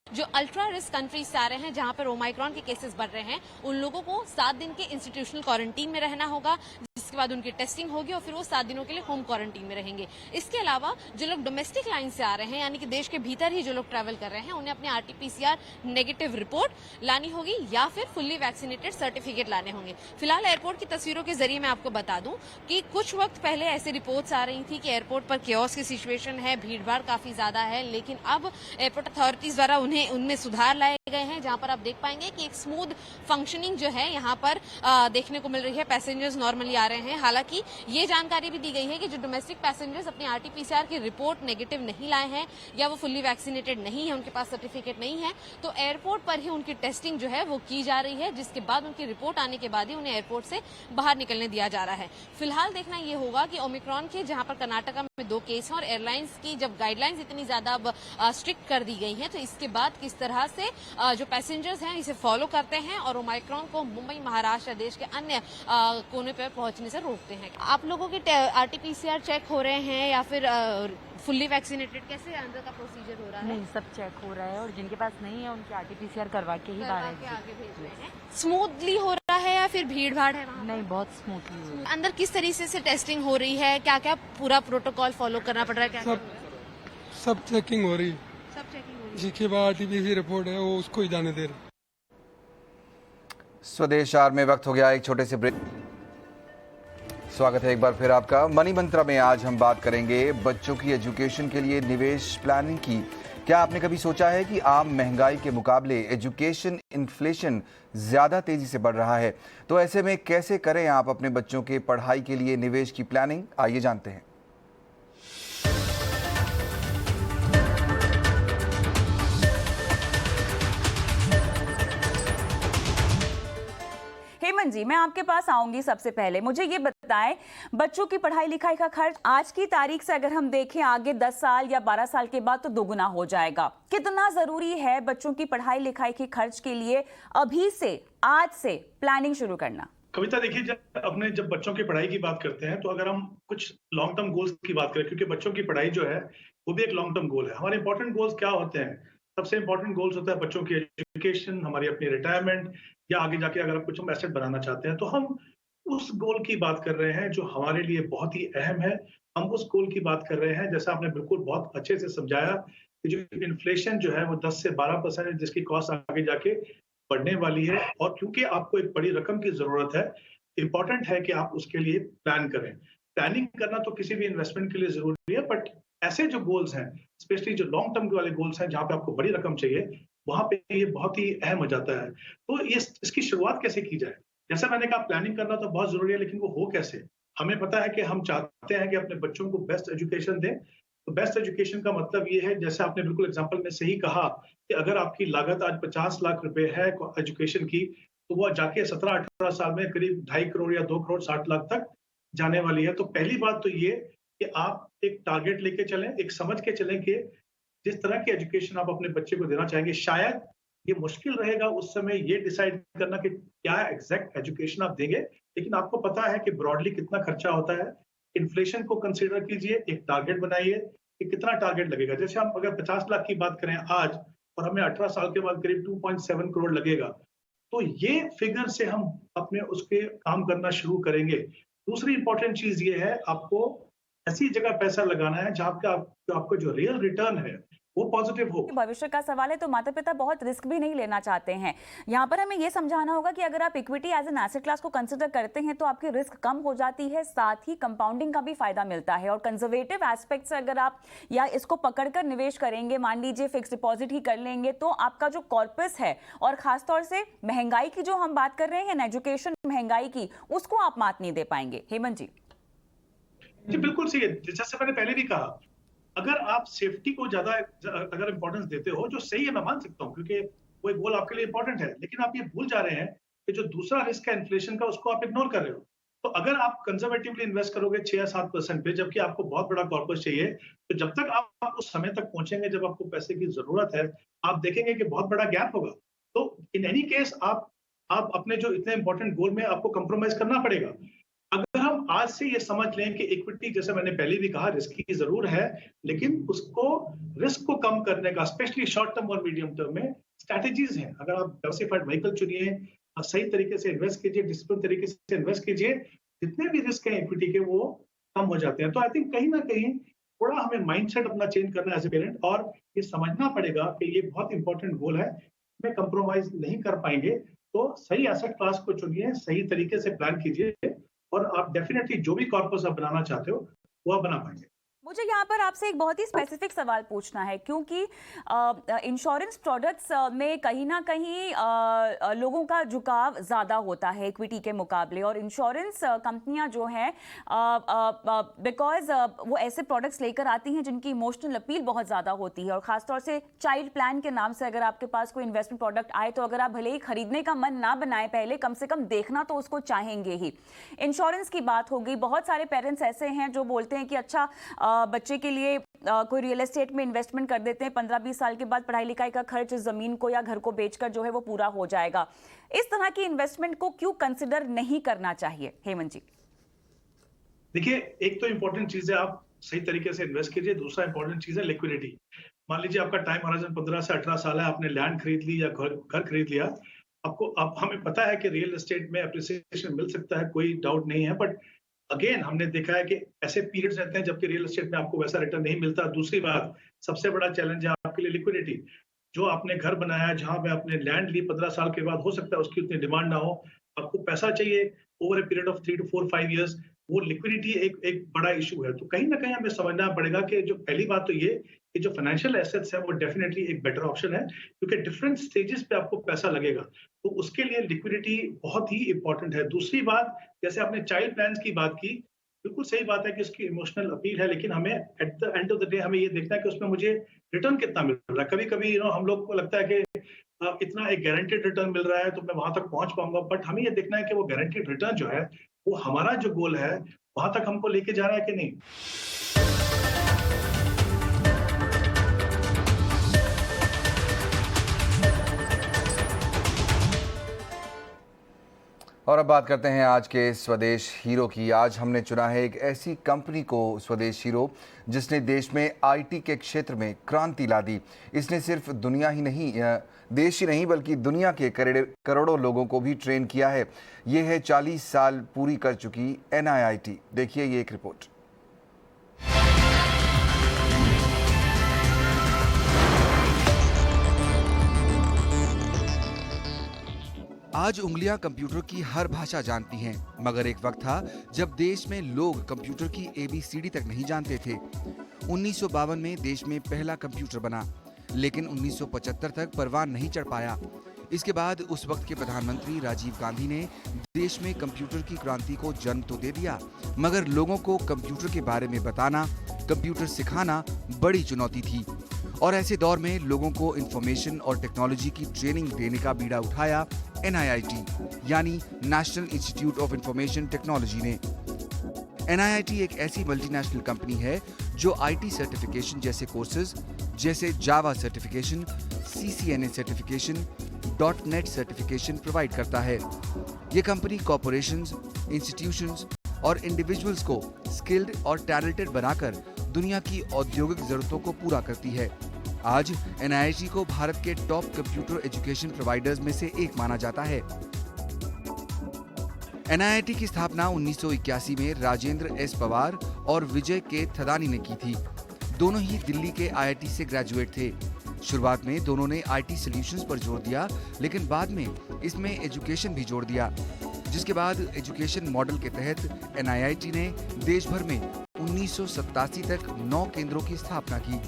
जो अल्ट्रा रिस्क कंट्रीज से आ रहे हैं, जहां पर ओमाइक्रॉन के केसेस बढ़ रहे हैं, उन लोगों को 7 दिन के इंस्टीट्यूशनल क्वारंटीन में रहना होगा, जिसके बाद उनकी टेस्टिंग होगी और फिर वो 7 दिनों के लिए होम क्वारंटीन में रहेंगे। इसके अलावा जो लोग डोमेस्टिक लाइन से आ रहे हैं, यानी कि देश के भीतर ही जो लोग ट्रैवल कर रहे हैं, उन्हें अपने RT-PCR नेगेटिव रिपोर्ट लानी होगी या फिर फुल्ली वैक्सीनेटेड सर्टिफिकेट लाने होंगे। फिलहाल एयरपोर्ट की तस्वीरों के जरिए मैं आपको बता दूं कि कुछ वक्त पहले ऐसी रिपोर्ट्स आ रही थी कि एयरपोर्ट पर केओस की सिचुएशन है, भीड़भाड़ काफी ज्यादा है, लेकिन अब एयरपोर्ट अथॉरिटीज द्वारा उनमें सुधार लाए गए हैं, जहां पर आप देख पाएंगे कि एक स्मूथ फंक्शनिंग जो है यहाँ पर देखने को मिल रही है। पैसेंजर्स नॉर्मली आ रहे हैं। हालांकि ये जानकारी भी दी गई है कि जो डोमेस्टिक पैसेंजर्स अपने RT-PCR की रिपोर्ट नेगेटिव नहीं लाए हैं या वो फुल्ली वैक्सीनेटेड नहीं है, उनके पास सर्टिफिकेट नहीं है, तो एयरपोर्ट पर ही उनकी टेस्टिंग जो है वो की जा रही है, जिसके बाद उनकी रिपोर्ट आने के बाद ही उन्हें एयरपोर्ट से बाहर निकलने दिया जा रहा है। फिलहाल देखना ये होगा कि ओमिक्रॉन के जहां पर कर्नाटका में 2 केस हैं और एयरलाइंस की जब गाइडलाइंस इतनी ज्यादा अब स्ट्रिक्ट कर दी गई है, तो इसके बाद किस तरह से जो पैसेंजर्स हैं इसे फॉलो करते हैं और ओमाइक्रॉन को मुंबई, महाराष्ट्र, देश के अन्य कोने पर पहुंचने से रोकते हैं। आप लोगों के RT-PCR चेक हो रहे हैं या फिर फुल्ली वैक्सीनेटेड, कैसे अंदर का प्रोसीजर हो रहा है? नहीं, सब चेक हो रहा है और जिनके पास नहीं है उनके RT-PCR करवा के ही बाहर आगे भेज रहे हैं। स्मूथली हो रहा है या फिर भीड़ भाड़ है वहाँ? नहीं, बहुत स्मूथली हो रहा है। अंदर किस तरीके से टेस्टिंग हो रही है, क्या क्या पूरा प्रोटोकॉल फॉलो करना पड़ रहा है? क्या सब चेकिंग हो रही है। सब चेकिंग हो रही है। जिसके बाद RT-PCR रिपोर्ट है वो उसको ही जाने दे रहे। स्वदेश आर में वक्त हो गया एक छोटे से ब्रेक। स्वागत है एक बार फिर आपका। मनी मंत्रा में आज हम बात करेंगे बच्चों की एजुकेशन के लिए निवेश प्लानिंग की। क्या आपने कभी सोचा है कि आम महंगाई के मुकाबले एजुकेशन इन्फ्लेशन ज्यादा तेजी से बढ़ रहा है, तो ऐसे में कैसे करें आप अपने बच्चों के पढ़ाई के लिए निवेश की प्लानिंग? आइए जानते हैं। हेमंत जी, मैं आपके पास आऊंगी। सबसे पहले मुझे ये बताएं, बच्चों की पढ़ाई लिखाई का खर्च आज की तारीख से अगर हम देखें आगे 10 साल या 12 साल के बाद तो दोगुना हो जाएगा। कितना जरूरी है बच्चों की पढ़ाई लिखाई के खर्च के लिए अभी से, आज से प्लानिंग शुरू करना? कविता, देखिए, जब बच्चों की पढ़ाई की बात करते हैं तो अगर हम कुछ लॉन्ग टर्म गोल्स की बात करें, क्योंकि बच्चों की पढ़ाई जो है वो भी एक लॉन्ग टर्म गोल है। हमारे इंपॉर्टेंट गोल्स क्या होते हैं? सबसे इंपॉर्टेंट गोल्स होता है बच्चों की एजुकेशन, हमारी अपनी रिटायरमेंट, या आगे जाके अगर कुछ हम एसेट बनाना चाहते हैं तो हम उस गोल की बात कर रहे हैं जो हमारे लिए बहुत ही अहम है। हम उस गोल की बात कर रहे हैं, जैसा आपने बिल्कुल बहुत अच्छे से समझाया, कि जो इन्फ्लेशन जो है वो 10 से 12% है, जिसकी कॉस्ट आगे जाके बढ़ने वाली है। और क्योंकि आपको एक बड़ी रकम की जरूरत है, इंपॉर्टेंट है कि आप उसके लिए प्लान करें। प्लानिंग करना तो किसी भी इन्वेस्टमेंट के लिए जरूरी है, बट ऐसे जो गोल्स हैं, स्पेशली जो लॉन्ग टर्म वाले गोल्स हैं, जहाँ पे आपको बड़ी रकम चाहिए, वहां पे ये बहुत ही अहम हो जाता है। तो ये इसकी शुरुआत कैसे की जाए? जैसा मैंने कहा, प्लानिंग करना तो बहुत जरूरी है, लेकिन वो हो कैसे? हमें पता है कि हम चाहते हैं कि अपने बच्चों को बेस्ट एजुकेशन दें। तो बेस्ट एजुकेशन का मतलब ये है, जैसे आपने बिल्कुल एग्जांपल में सही कहा, कि अगर आपकी लागत आज 50 लाख रुपए है एजुकेशन की, तो वो जाके 17-18 साल में करीब 2.5 करोड़ या 2 करोड़ 60 लाख तक जाने वाली है। तो पहली बात तो ये कि आप एक टारगेट लेके चलें, एक समझ के चलें कि जिस तरह की एजुकेशन आप अपने बच्चे को देना चाहेंगे, शायद ये मुश्किल रहेगा उस समय ये डिसाइड करना कि क्या एग्जैक्ट एजुकेशन आप देंगे, लेकिन आपको पता है कि ब्रॉडली कितना खर्चा होता है। इन्फ्लेशन को कंसीडर कीजिए, एक टारगेट बनाइए कि कितना टारगेट लगेगा। जैसे हम अगर 50 लाख की बात करें आज, और हमें 18 साल के बाद करीब 2.7 करोड़ लगेगा, तो ये फिगर से हम अपने उसके काम करना शुरू करेंगे। दूसरी इंपॉर्टेंट चीज ये है, आपको ऐसी जगह पैसा लगाना है जहाँ पे आपको जो रियल रिटर्न है वो पॉजिटिव हो। भविष्य का सवाल है, तो माता पिता बहुत रिस्क भी नहीं लेना चाहते हैं। यहाँ पर हमें ये समझाना होगा कि अगर आप equity as an asset class को कंसिडर करते हैं तो आपकी रिस्क कम हो जाती है, साथ ही कंपाउंडिंग का भी फायदा मिलता है। और कंजर्वेटिव एस्पेक्ट से अगर आप या इसको पकड़कर निवेश करेंगे, मान लीजिए फिक्स डिपॉजिट ही कर लेंगे, तो आपका जो कॉर्पस है, और खासतौर से महंगाई की जो हम बात कर रहे हैं, एजुकेशन महंगाई की, उसको आप मात नहीं दे पाएंगे। हेमंत जी। जी बिल्कुल सही है। जैसे मैंने पहले भी कहा, अगर आप सेफ्टी को ज्यादा अगर इंपॉर्टेंस देते हो, जो सही है, मैं मान सकता हूँ, क्योंकि वो एक गोल आपके लिए इंपॉर्टेंट है, लेकिन आप ये भूल जा रहे हैं कि जो दूसरा रिस्क है इन्फ्लेशन का, उसको आप इग्नोर कर रहे हो। तो अगर आप कंजर्वेटिवली इन्वेस्ट करोगे 6 या 7% पे, जबकि आपको बहुत बड़ा कॉर्पस चाहिए, तो जब तक आप उस समय तक पहुंचेंगे जब आपको पैसे की जरूरत है, आप देखेंगे कि बहुत बड़ा गैप होगा। तो इन एनी केस आप अपने जो इतने इंपॉर्टेंट गोल में आपको कंप्रोमाइज करना पड़ेगा। अगर हम आज से ये समझ लें कि इक्विटी, जैसे मैंने पहले भी कहा, रिस्की जरूर है, लेकिन उसको रिस्क को कम करने का स्पेशली शॉर्ट टर्म और मीडियम टर्म में स्ट्रैटेजीज हैं। अगर आप डाइवर्सिफाइड व्हीकल चुनिए, सही तरीके से इन्वेस्ट कीजिए, डिसिप्लिन तरीके से इन्वेस्ट कीजिए, जितने भी रिस्क हैं इक्विटी के वो कम हो जाते हैं। तो आई थिंक कहीं ना कहीं थोड़ा हमें माइंडसेट अपना चेंज करना है एज ए पेरेंट, और ये समझना पड़ेगा कि ये बहुत इंपॉर्टेंट गोल है, में कंप्रोमाइज नहीं कर पाएंगे। तो सही एसेट क्लास को चुनिए, सही तरीके से प्लान कीजिए, और आप डेफिनेटली जो भी कॉर्पस आप बनाना चाहते हो वो आप बना पाएंगे। मुझे यहाँ पर आपसे एक बहुत ही स्पेसिफिक सवाल पूछना है, क्योंकि इंश्योरेंस प्रोडक्ट्स में कहीं ना कहीं लोगों का झुकाव ज़्यादा होता है इक्विटी के मुकाबले, और इंश्योरेंस कंपनियाँ जो हैं बिकॉज वो ऐसे प्रोडक्ट्स लेकर आती हैं जिनकी इमोशनल अपील बहुत ज़्यादा होती है, और ख़ासतौर से चाइल्ड प्लान के नाम से अगर आपके पास कोई इन्वेस्टमेंट प्रोडक्ट आए तो अगर आप भले ही खरीदने का मन ना बनाए, पहले कम से कम देखना तो उसको चाहेंगे ही। इंश्योरेंस की बात हो गई, बहुत सारे पेरेंट्स ऐसे हैं जो बोलते हैं कि अच्छा बच्चे के लिए कोई रियल एस्टेट में इन्वेस्टमेंट कर देते हैं, 15-20 साल के बाद पढ़ाई लिखाई का खर्च जमीन को या घर को बेचकर जो है वो पूरा हो जाएगा। इस तरह की इन्वेस्टमेंट को क्यों कंसिडर नहीं करना चाहिए, हेमंत जी? देखिए, एक तो इंपॉर्टेंट चीज है आप सही तरीके से इन्वेस्ट कीजिए, दूसरा इंपॉर्टेंट चीज है लिक्विडिटी। मान लीजिए आपका टाइम हॉराइजन 15 से 18 साल है, आपने लैंड खरीद ली या घर खरीद लिया, आपको अब हमें पता है कि रियल एस्टेट में अप्रिसिएशन मिल सकता है, कोई डाउट नहीं है, बट अगेन हमने देखा है कि ऐसे पीरियड्स रहते हैं जबकि रियल एस्टेट में आपको वैसा रिटर्न नहीं मिलता। दूसरी बात, सबसे बड़ा चैलेंज है आपके लिए लिक्विडिटी। जो आपने घर बनाया, जहां पे आपने लैंड ली, 15 साल के बाद हो सकता है उसकी उतनी डिमांड ना हो, आपको पैसा चाहिए over a period of 3 to 4-5 years, वो लिक्विडिटी एक बड़ा इशू है। तो कहीं ना कहीं हमें समझना पड़ेगा कि जो पहली बात तो ये कि जो फाइनेंशियल एसेट्स है वो डेफिनेटली एक बेटर ऑप्शन है, क्योंकि डिफरेंट स्टेजेस पे आपको पैसा लगेगा, तो उसके लिए लिक्विडिटी बहुत ही इंपॉर्टेंट है। दूसरी बात, जैसे आपने चाइल्ड प्लान्स की बात की, बिल्कुल सही बात है कि उसकी इमोशनल अपील है, लेकिन हमें at the end of the day हमें ये देखना है कि उसमें मुझे रिटर्न कितना मिल रहा है। कभी कभी हम लोग को लगता है कि इतना एक गारंटेड रिटर्न मिल रहा है तो मैं वहां तक पहुंच पाऊंगा, बट हमें ये देखना है कि वो गारंटेड रिटर्न जो है वो हमारा जो गोल है वहां तक हमको लेके जा रहा है कि नहीं। और अब बात करते हैं आज के स्वदेश हीरो की। आज हमने चुना है एक ऐसी कंपनी को स्वदेश हीरो जिसने देश में आईटी के क्षेत्र में क्रांति ला दी। इसने सिर्फ देश ही नहीं बल्कि दुनिया के करोड़ों लोगों को भी ट्रेन किया है। ये है 40 साल पूरी कर चुकी NIIT। देखिए ये एक रिपोर्ट। आज उंगलियां कंप्यूटर की हर भाषा जानती हैं, मगर एक वक्त था जब देश में लोग कंप्यूटर की ABCD तक नहीं जानते थे। 1952 में देश में पहला कंप्यूटर बना, लेकिन 1975 तक परवान नहीं चढ़ पाया। इसके बाद उस वक्त के प्रधानमंत्री राजीव गांधी ने देश में कंप्यूटर की क्रांति को जन्म तो दे दिया, मगर लोगों को कंप्यूटर के बारे में बताना, कंप्यूटर सिखाना बड़ी चुनौती थी। और ऐसे दौर में लोगों को इंफॉर्मेशन और टेक्नोलॉजी की ट्रेनिंग देने का बीड़ा उठाया NIIT यानी national institute of information technology ने। NIIT एक ऐसी मल्टीनेशनल कंपनी है जो IT सर्टिफिकेशन जैसे कोर्सेज जैसे Java certification, CCNA certification, .NET certification provide करता है। ये कंपनी कॉर्पोरेशंस, इंस्टीट्यूशंस और इंडिविजुअल्स को स्किल्ड और टैलेंटेड बनाकर दुनिया की औद्योगिक जरूरतों को पूरा करती है। आज NIIT को भारत के टॉप कंप्यूटर एजुकेशन प्रोवाइडर्स में से एक माना जाता है। NIIT की स्थापना 1981 में राजेंद्र S पवार और विजय K थदानी ने की थी। दोनों ही दिल्ली के IIT से ग्रेजुएट थे। शुरुआत में दोनों ने IT सॉल्यूशंस पर जोर दिया, लेकिन बाद में इसमें एजुकेशन भी जोड़ दिया, जिसके बाद एजुकेशन मॉडल के तहत NIIT ने देश भर में 1987 तक 9 केंद्रों की स्थापना की।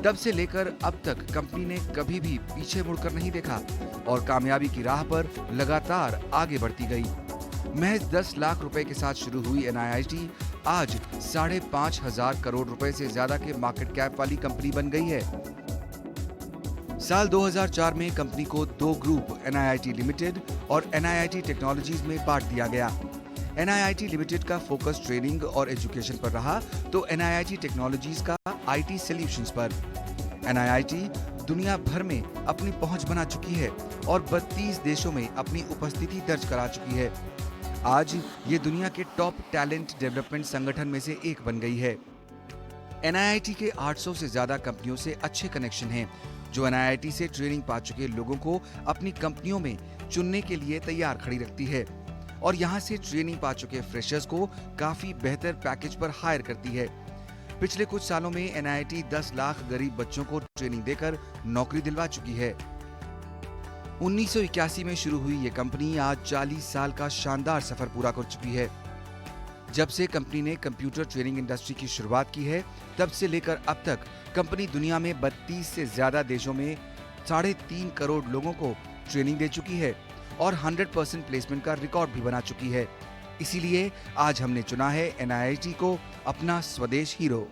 तब से लेकर अब तक कंपनी ने कभी भी पीछे मुड़कर नहीं देखा और कामयाबी की राह पर लगातार आगे बढ़ती गई। महज 10 लाख रुपए के साथ शुरू हुई NIIT आज 5,500 करोड़ रुपए से ज्यादा के मार्केट कैप वाली कंपनी बन गई है। साल 2004 में कंपनी को 2 ग्रुप NIIT लिमिटेड और NIIT टेक्नोलॉजीज में बांट दिया गया। NIIT लिमिटेड का फोकस ट्रेनिंग और एजुकेशन पर रहा तो NIIT टेक्नोलॉजीज का IT सॉल्यूशंस पर। NIIT दुनिया भर में अपनी पहुंच बना चुकी है और 32 देशों में अपनी उपस्थिति दर्ज करा चुकी है। आज ये दुनिया के टॉप टैलेंट डेवलपमेंट संगठन में से एक बन गई है। NIIT के 800 से ज्यादा कंपनियों से अच्छे कनेक्शन हैं, जो NIIT से ट्रेनिंग पा चुके लोगों को अपनी कंपनियों में चुनने के लिए तैयार खड़ी रखती है और यहाँ से ट्रेनिंग पा चुके फ्रेशर्स को काफी बेहतर पैकेज पर हायर करती है। पिछले कुछ सालों में NIIT 10 लाख गरीब बच्चों को ट्रेनिंग देकर नौकरी दिलवा चुकी है। 1981 में शुरू हुई ये कंपनी आज 40 साल का शानदार सफर पूरा कर चुकी है। जब से कंपनी ने कंप्यूटर ट्रेनिंग इंडस्ट्री की शुरुआत की है, तब से लेकर अब तक कंपनी दुनिया में 32 से ज्यादा देशों में 3.5 करोड़ लोगों को ट्रेनिंग दे चुकी है और 100% प्लेसमेंट का रिकॉर्ड भी बना चुकी है। इसीलिए आज हमने चुना है NIIT को अपना स्वदेश हीरो।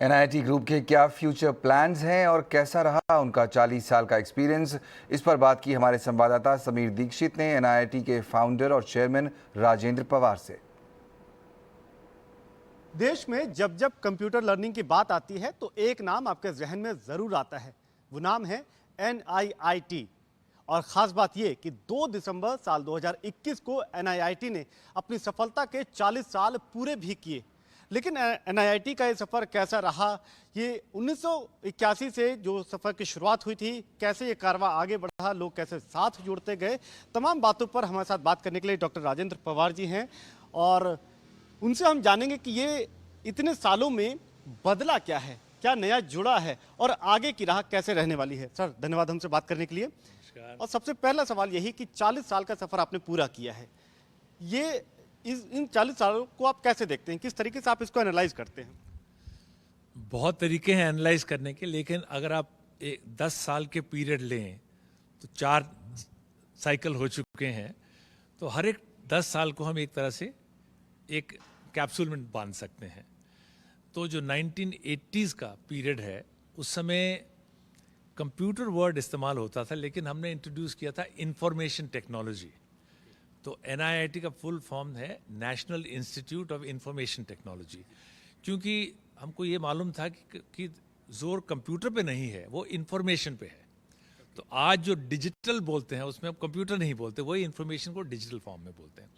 NIIT ग्रुप के क्या फ्यूचर प्लान्स हैं और कैसा रहा उनका 40 साल का एक्सपीरियंस, इस पर बात की हमारे संवाददाता समीर दीक्षित ने NIIT के फाउंडर और चेयरमैन राजेंद्र पवार से। देश में जब जब कंप्यूटर लर्निंग की बात आती है तो एक नाम आपके जहन में जरूर आता है, वो नाम है NIIT। और ख़ास बात ये कि 2 दिसंबर साल 2021 को NIIT ने अपनी सफलता के 40 साल पूरे भी किए। लेकिन NIIT का ये सफ़र कैसा रहा, ये 1981 से जो सफ़र की शुरुआत हुई थी, कैसे ये कारवां आगे बढ़ा, लोग कैसे साथ जुड़ते गए, तमाम बातों पर हमारे साथ बात करने के लिए डॉक्टर राजेंद्र पवार जी हैं और उनसे हम जानेंगे कि ये इतने सालों में बदला क्या है, क्या नया जुड़ा है और आगे की राह कैसे रहने वाली है। सर धन्यवाद हमसे बात करने के लिए। और सबसे पहला सवाल यही कि 40 साल का सफ़र आपने पूरा किया है, ये इन 40 सालों को आप कैसे देखते हैं, किस तरीके से आप इसको एनालाइज करते हैं? बहुत तरीके हैं एनालाइज करने के, लेकिन अगर आप 10 साल के पीरियड लें तो 4 साइकिल हो चुके हैं, तो हर एक 10 साल को हम एक तरह से एक कैप्सूल में बांध सकते हैं। तो जो 1980s का पीरियड है, उस समय कंप्यूटर वर्ड इस्तेमाल होता था, लेकिन हमने इंट्रोड्यूस किया था इंफॉर्मेशन टेक्नोलॉजी। तो NIIT का फुल फॉर्म है national institute of information technology, क्योंकि हमको ये मालूम था कि जोर कंप्यूटर पे नहीं है, वो इंफॉर्मेशन पे है। तो आज जो डिजिटल बोलते हैं उसमें हम कंप्यूटर नहीं बोलते, वही इंफॉर्मेशन को डिजिटल फॉर्म में बोलते हैं।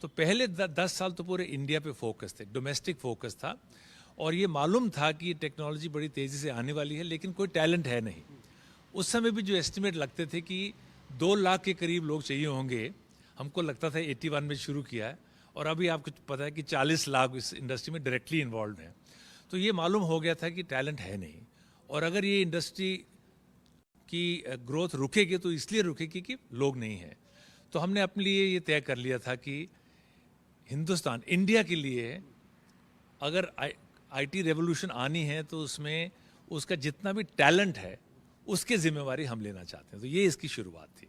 तो पहले 10 साल तो पूरे इंडिया पे फोकस थे, डोमेस्टिक फोकस था, और ये मालूम था कि ये टेक्नोलॉजी बड़ी तेज़ी से आने वाली है, लेकिन कोई टैलेंट है नहीं। उस समय भी जो एस्टिमेट लगते थे कि 2 लाख के करीब लोग चाहिए होंगे, हमको लगता था 81 में शुरू किया है, और अभी आपको पता है कि 40 लाख इस इंडस्ट्री में डायरेक्टली इन्वॉल्व हैं। तो ये मालूम हो गया था कि टैलेंट है नहीं, और अगर ये इंडस्ट्री की ग्रोथ रुकेगी तो इसलिए रुकेगी कि लोग नहीं हैं। तो हमने अपने लिए ये तय कर लिया था कि हिंदुस्तान, इंडिया के लिए अगर IT रेवोल्यूशन आनी है तो उसमें उसका जितना भी टैलेंट है उसकी जिम्मेवारी हम लेना चाहते हैं। तो ये इसकी शुरुआत थी।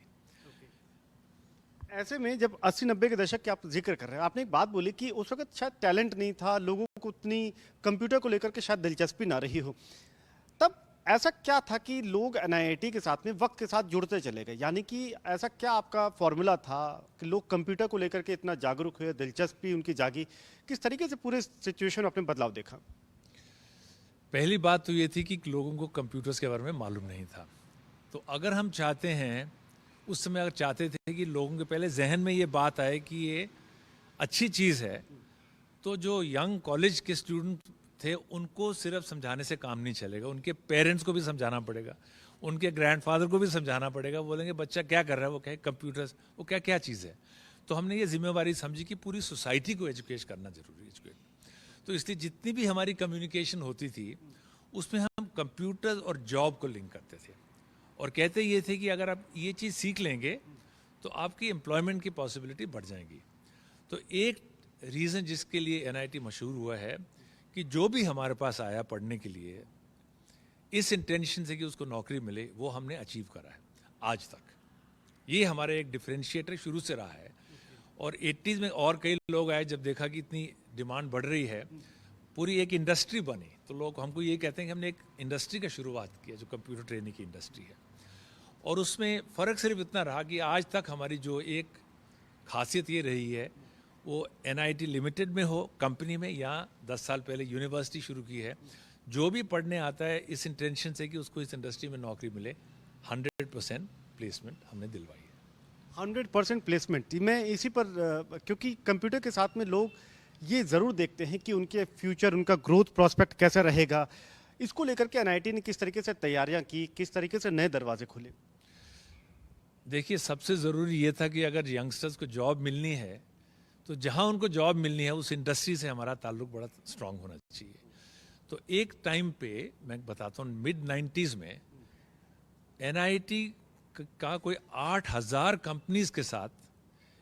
ऐसे में जब 80-90 के दशक की आप जिक्र कर रहे हैं, आपने एक बात बोली कि उस वक्त शायद टैलेंट नहीं था, लोगों को उतनी कंप्यूटर को लेकर के शायद दिलचस्पी ना रही हो, तब ऐसा क्या था कि लोग NIIT के साथ में वक्त के साथ जुड़ते चले गए? यानी कि ऐसा क्या आपका फॉर्मूला था कि लोग कंप्यूटर को लेकर के इतना जागरूक हुए, दिलचस्पी उनकी जागी? किस तरीके से पूरे सिचुएशन में आपने बदलाव देखा? पहली बात तो ये थी कि लोगों को कंप्यूटर्स के बारे में मालूम नहीं था। तो अगर हम चाहते हैं, उस समय अगर चाहते थे कि लोगों के पहले जहन में ये बात आए कि ये अच्छी चीज़ है, तो जो यंग कॉलेज के स्टूडेंट थे उनको सिर्फ समझाने से काम नहीं चलेगा, उनके पेरेंट्स को भी समझाना पड़ेगा, उनके ग्रैंडफादर को भी समझाना पड़ेगा। बोलेंगे बच्चा क्या कर रहा है, वो कहे कंप्यूटर्स, वो क्या क्या चीज़ है। तो हमने ये जिम्मेवारी समझी कि पूरी सोसाइटी को एजुकेट करना जरूरी है। तो इसलिए जितनी भी हमारी कम्युनिकेशन होती थी उसमें हम कंप्यूटर और जॉब को लिंक करते थे, और कहते ये थे कि अगर आप ये चीज़ सीख लेंगे तो आपकी एम्प्लॉयमेंट की पॉसिबिलिटी बढ़ जाएगी। तो एक रीज़न जिसके लिए NIIT मशहूर हुआ है कि जो भी हमारे पास आया पढ़ने के लिए इस इंटेंशन से कि उसको नौकरी मिले, वो हमने अचीव करा है आज तक। ये हमारा एक डिफरेंशिएटर शुरू से रहा है। और 80s में और कई लोग आए, जब देखा कि इतनी डिमांड बढ़ रही है, पूरी एक इंडस्ट्री बनी, तो लोग हमको ये कहते हैं कि हमने एक इंडस्ट्री का शुरुआत किया जो कंप्यूटर ट्रेनिंग की इंडस्ट्री है। और उसमें फ़र्क सिर्फ इतना रहा कि आज तक हमारी जो एक खासियत ये रही है, वो NIT लिमिटेड में हो, कंपनी में, या 10 साल पहले यूनिवर्सिटी शुरू की है, जो भी पढ़ने आता है इस इंटेंशन से कि उसको इस इंडस्ट्री में नौकरी मिले, 100% प्लेसमेंट हमने दिलवाई है। 100% प्लेसमेंट। मैं इसी पर क्योंकि कंप्यूटर के साथ में लोग ये ज़रूर देखते हैं कि उनके फ्यूचर, उनका ग्रोथ प्रोस्पेक्ट कैसा रहेगा, इसको लेकर के NIT ने किस तरीके से तैयारियां की, किस तरीके से नए दरवाजे खोले? देखिए, सबसे ज़रूरी ये था कि अगर यंगस्टर्स को जॉब मिलनी है तो जहाँ उनको जॉब मिलनी है उस इंडस्ट्री से हमारा ताल्लुक बड़ा स्ट्रांग होना चाहिए। तो एक टाइम पे मैं बताता हूँ, मिड-90s में NIT का कोई 8000 कंपनीज के साथ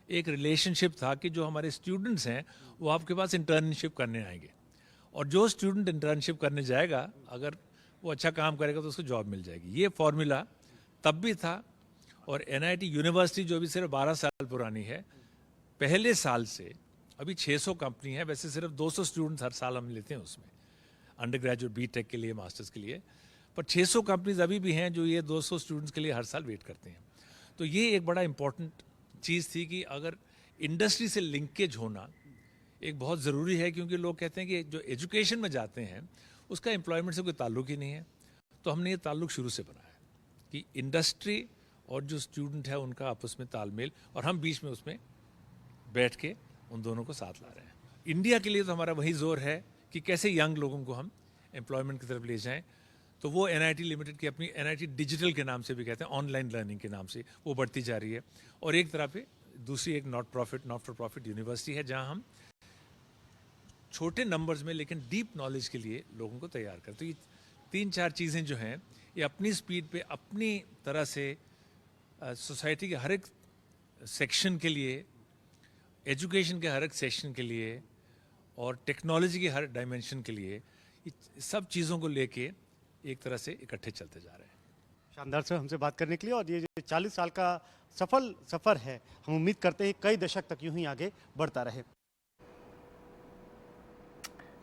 एक रिलेशनशिप था कि जो हमारे स्टूडेंट्स हैं वो आपके पास इंटर्नशिप करने आएंगे, और जो स्टूडेंट इंटर्नशिप करने जाएगा अगर वो अच्छा काम करेगा तो उसको जॉब मिल जाएगी। ये फॉर्मूला तब भी था, और NIT यूनिवर्सिटी जो भी सिर्फ 12 साल पुरानी है, पहले साल से अभी 600 कंपनी है। वैसे सिर्फ 200 स्टूडेंट्स हर साल हम लेते हैं उसमें, अंडर ग्रेजुएट, BTech के लिए, मास्टर्स के लिए, पर 600 कंपनीज अभी भी हैं जो ये 200 स्टूडेंट्स के लिए हर साल वेट करते हैं। तो ये एक बड़ा इंपॉर्टेंट चीज़ थी कि अगर इंडस्ट्री से लिंकेज होना एक बहुत ज़रूरी है, क्योंकि लोग कहते हैं कि जो एजुकेशन में जाते हैं उसका एम्प्लॉयमेंट से कोई ताल्लुक ही नहीं है। तो हमने ये ताल्लुक शुरू से बनाया कि इंडस्ट्री और जो स्टूडेंट है उनका आपस में तालमेल, और हम बीच में उसमें बैठ के उन दोनों को साथ ला रहे हैं। इंडिया के लिए तो हमारा वही जोर है कि कैसे यंग लोगों को हम एम्प्लॉयमेंट की तरफ ले जाएं। तो वो NIT लिमिटेड की अपनी NIT डिजिटल के नाम से भी कहते हैं, ऑनलाइन लर्निंग के नाम से वो बढ़ती जा रही है। और एक तरह पे दूसरी एक नॉट फॉर प्रॉफिट यूनिवर्सिटी है, जहाँ हम छोटे नंबर्स में लेकिन डीप नॉलेज के लिए लोगों को तैयार करते। तो ये 3-4 चीज़ें जो हैं ये अपनी स्पीड पे, अपनी तरह से सोसाइटी के हर एक सेक्शन के लिए, एजुकेशन के हर एक सेक्शन के लिए, और टेक्नोलॉजी के हर डायमेंशन के लिए, सब चीज़ों को लेके एक तरह से इकट्ठे चलते जा रहे हैं। शानदार से हमसे बात करने के लिए, और ये जो 40 साल का सफल सफ़र है, हम उम्मीद करते हैं कई दशक तक यूं ही आगे बढ़ता रहे।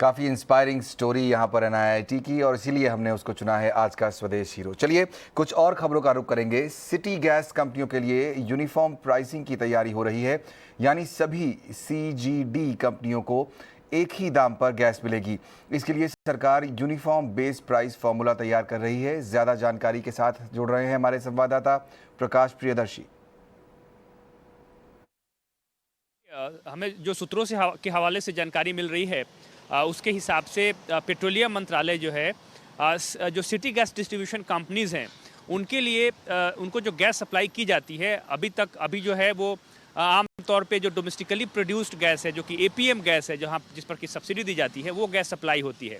काफ़ी इंस्पायरिंग स्टोरी यहाँ पर NIT की, और इसीलिए हमने उसको चुना है आज का स्वदेश हीरो। चलिए कुछ और खबरों का रुख करेंगे। सिटी गैस कंपनियों के लिए यूनिफॉर्म प्राइसिंग की तैयारी हो रही है, यानी सभी CGD कंपनियों को एक ही दाम पर गैस मिलेगी। इसके लिए सरकार यूनिफॉर्म बेस प्राइस फॉर्मूला तैयार कर रही है। ज़्यादा जानकारी के साथ जुड़ रहे हैं हमारे संवाददाता प्रकाश प्रियदर्शी। हमें जो सूत्रों से के हवाले से जानकारी मिल रही है, उसके हिसाब से पेट्रोलियम मंत्रालय जो है, जो सिटी गैस डिस्ट्रीब्यूशन कंपनीज हैं उनके लिए, उनको जो गैस सप्लाई की जाती है अभी जो है वो आम तौर पे जो डोमेस्टिकली प्रोड्यूस्ड गैस है, जो कि APM गैस है, जहाँ जिस पर की सब्सिडी दी जाती है, वो गैस सप्लाई होती है।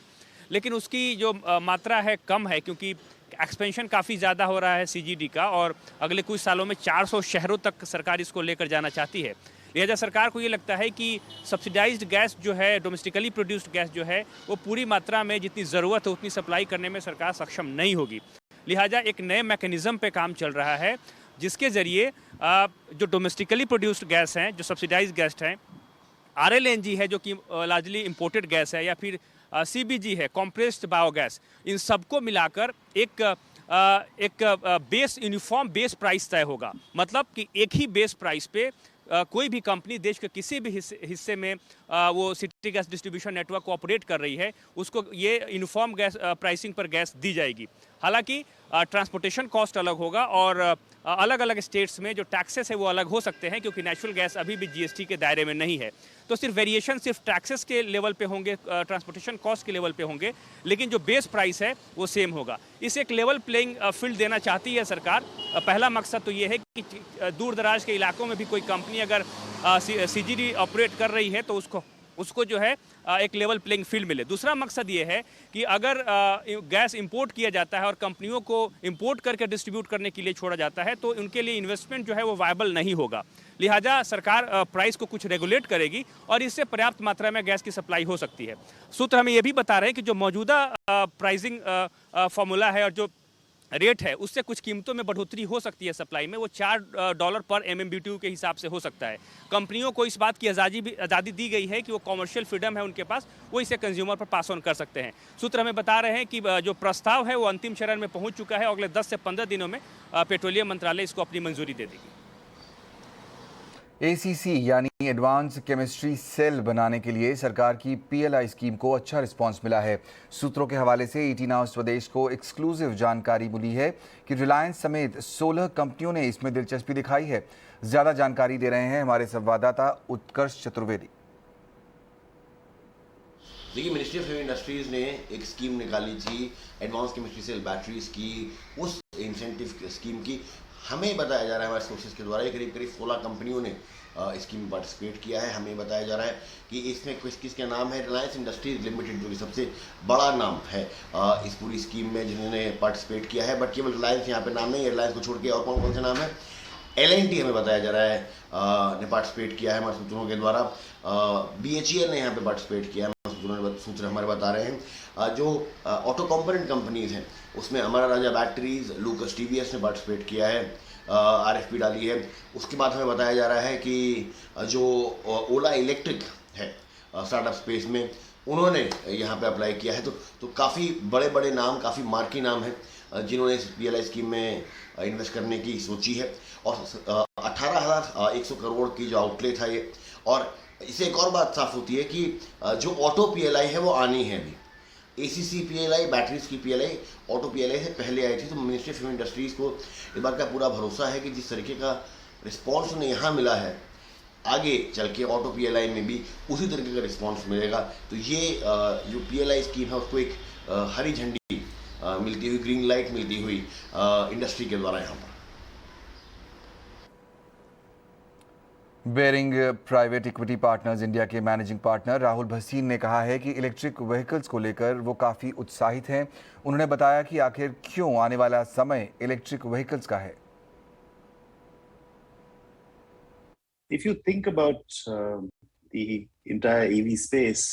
लेकिन उसकी जो मात्रा है कम है, क्योंकि एक्सपेंशन काफ़ी ज़्यादा हो रहा है CGD का, और अगले कुछ सालों में 400 शहरों तक सरकार इसको लेकर जाना चाहती है। लिहाजा सरकार को ये लगता है कि सब्सिडाइज्ड गैस जो है, डोमेस्टिकली प्रोड्यूस्ड गैस जो है, वो पूरी मात्रा में जितनी ज़रूरत है उतनी सप्लाई करने में सरकार सक्षम नहीं होगी। लिहाजा एक नए मैकेनिज़्म पे काम चल रहा है, जिसके ज़रिए जो डोमेस्टिकली प्रोड्यूस्ड गैस हैं, जो सब्सिडाइज्ड गैस हैं, RLNG है जो कि लार्जली इम्पोर्टेड गैस है, या फिर CBG है, कॉम्प्रेस्ड बायोगैस, इन सबको मिलाकर एक बेस, यूनिफॉर्म बेस प्राइस तय होगा। मतलब कि एक ही बेस प्राइस पे कोई भी कंपनी देश के किसी भी हिस्से में वो सिटी गैस डिस्ट्रीब्यूशन नेटवर्क को ऑपरेट कर रही है, उसको ये यूनिफॉर्म गैस प्राइसिंग पर गैस दी जाएगी। हालांकि ट्रांसपोर्टेशन कॉस्ट अलग होगा, और अलग अलग स्टेट्स में जो टैक्सेस है वो अलग हो सकते हैं, क्योंकि नेचुरल गैस अभी भी GST के दायरे में नहीं है। तो सिर्फ वेरिएशन सिर्फ टैक्सेस के लेवल पे होंगे, ट्रांसपोर्टेशन कॉस्ट के लेवल पे होंगे, लेकिन जो बेस प्राइस है वो सेम होगा। इस एक लेवल प्लेइंग फील्ड देना चाहती है सरकार। पहला मकसद तो ये है कि दूर दराज के इलाकों में भी कोई कंपनी अगर CGD ऑपरेट कर रही है तो उसको जो है एक लेवल प्लेइंग फील्ड मिले। दूसरा मकसद ये है कि अगर गैस इंपोर्ट किया जाता है और कंपनियों को इंपोर्ट करके डिस्ट्रीब्यूट करने के लिए छोड़ा जाता है, तो उनके लिए इन्वेस्टमेंट जो है वो वायबल नहीं होगा। लिहाजा सरकार प्राइस को कुछ रेगुलेट करेगी, और इससे पर्याप्त मात्रा में गैस की सप्लाई हो सकती है। सूत्र हमें ये भी बता रहे हैं कि जो मौजूदा प्राइसिंग फॉर्मूला है और जो रेट है, उससे कुछ कीमतों में बढ़ोतरी हो सकती है सप्लाई में। वो $4 पर MMBTU के हिसाब से हो सकता है। कंपनियों को इस बात की आज़ादी दी गई है कि वो कॉमर्शियल फ्रीडम है उनके पास, वो इसे कंज्यूमर पर पास ऑन कर सकते हैं। सूत्र हमें बता रहे हैं कि जो प्रस्ताव है वो अंतिम चरण में पहुंच चुका है, और अगले 10 से 15 दिनों में पेट्रोलियम मंत्रालय इसको अपनी मंजूरी दे देगी। ACC यानी एडवांस केमिस्ट्री सेल बनाने के लिए सरकार की PLI स्कीम को अच्छा रिस्पांस मिला है। सूत्रों के हवाले से ET नाउ स्वदेश को एक्सक्लूसिव जानकारी मिली है कि रिलायंस समेत 16 कंपनियों ने इसमें दिलचस्पी दिखाई है। ज्यादा जानकारी दे रहे हैं हमारे संवाददाता उत्कर्ष चतुर्वेदी। देखिए, मिनिस्ट्री ऑफ हेवी इंडस्ट्रीज ने एक स्कीम निकाली थी एडवांस केमिस्ट्री सेल बैटरीज की। उस इंसेंटिव स्कीम की हमें बताया जा रहा है हमारे सोर्सेज के द्वारा करीब 16 कंपनियों ने स्कीम में पार्टिसिपेट किया है। हमें बताया जा रहा है कि इसमें किसके नाम है। रिलायंस इंडस्ट्रीज लिमिटेड जो कि सबसे बड़ा नाम है इस पूरी स्कीम में जिन्होंने पार्टिसिपेट किया है। बट केवल रिलायंस यहाँ पे नाम नहीं है, रिलायंस को छोड़ के और कौन कौन से नाम है। L&T हमें बताया जा रहा है ने पार्टिसिपेट किया है हमारे सूत्रों के द्वारा। BHEL ने यहाँ पे पार्टिसिपेट किया है, सूत्र हमारे बता रहे हैं। जो ऑटो कंपोनेंट कंपनीज हैं उसमें अमरा राजा बैटरीज, लूकस TVS ने पार्टिसिपेट किया है, RFP डाली है। उसके बाद हमें बताया जा रहा है कि जो ओला इलेक्ट्रिक है स्टार्टअप स्पेस में, उन्होंने यहाँ पे अप्लाई किया है। तो काफ़ी बड़े बड़े नाम, काफ़ी मार्की नाम हैं जिन्होंने इस PLI स्कीम में इन्वेस्ट करने की सोची है। और 18,100 करोड़ की जो आउटले था ये। और इससे एक और बात साफ होती है कि जो ऑटो PLI है वो आनी है अभी। ACC PLI, बैटरीज की PLI, ऑटो PLI से पहले आई थी। तो मिनिस्ट्री ऑफ इंडस्ट्रीज को इस बात का पूरा भरोसा है कि जिस तरीके का रिस्पॉन्स उन्हें यहाँ मिला है, आगे चल के ऑटो PLI में भी उसी तरीके का रिस्पॉन्स मिलेगा। तो ये जो PLI स्कीम है उसको एक हरी झंडी मिलती हुई, ग्रीन लाइट मिलती हुई इंडस्ट्री के द्वारा यहाँ पर। Baring private equity partners India के मैनेजिंग पार्टनर राहुल भसीन ने कहा है कि इलेक्ट्रिक व्हीकल्स को लेकर वो काफ़ी उत्साहित हैं। उन्होंने बताया कि आखिर क्यों आने वाला समय इलेक्ट्रिक व्हीकल्स का है। If you think about the entire EV space,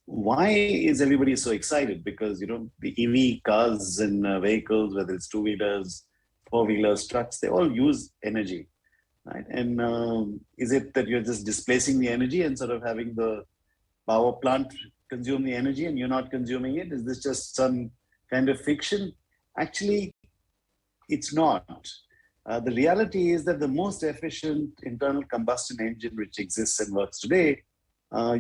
why is everybody so excited? Because, the EV cars and vehicles, whether it's two-wheelers, four-wheelers, trucks, they all use energy. Right? And is it that you're just displacing the energy and sort of having the power plant consume the energy and you're not consuming it? Is this just some kind of fiction? Actually, it's not. The reality is that the most efficient internal combustion engine which exists and works today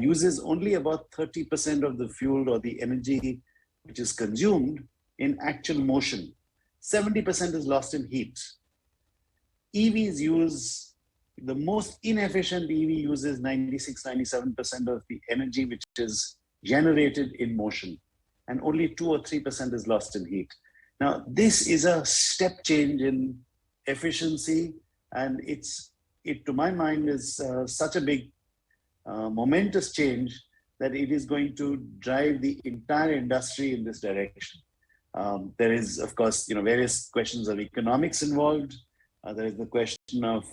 uses only about 30% of the fuel or the energy which is consumed in actual motion. 70% is lost in heat. EVs use, the most inefficient EV uses 96-97% of the energy which is generated in motion, and only 2 or 3% is lost in heat. Now, this is a step change in efficiency, and it to my mind is such a big momentous change that it is going to drive the entire industry in this direction. There is, of course, various questions of economics involved. There is the question of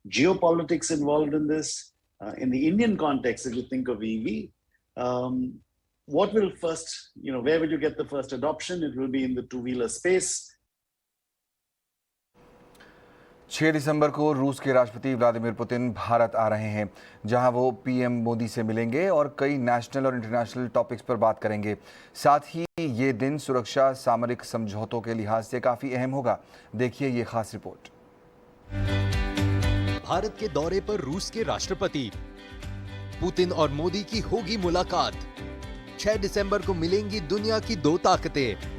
geopolitics involved in this. In the Indian context, if you think of EV, what will first, where will you get the first adoption? It will be in the two-wheeler space. 6 दिसंबर को रूस के राष्ट्रपति Vladimir Putin Bharat आ रहे हैं, जहां वो PM Modi से मिलेंगे और कई नेशनल और इंटरनेशनल टॉपिक्स पर बात करेंगे। साथ ही ये दिन सुरक्षा सामरिक समझौतों के लिहाज से काफी अहम होगा। देखिए ये खास रिपोर्ट। भारत के दौरे पर रूस के राष्ट्रपति पुतिन और मोदी की होगी मुलाकात। 6 दिसंबर को मिलेंगी दुनिया की दो ताकतें।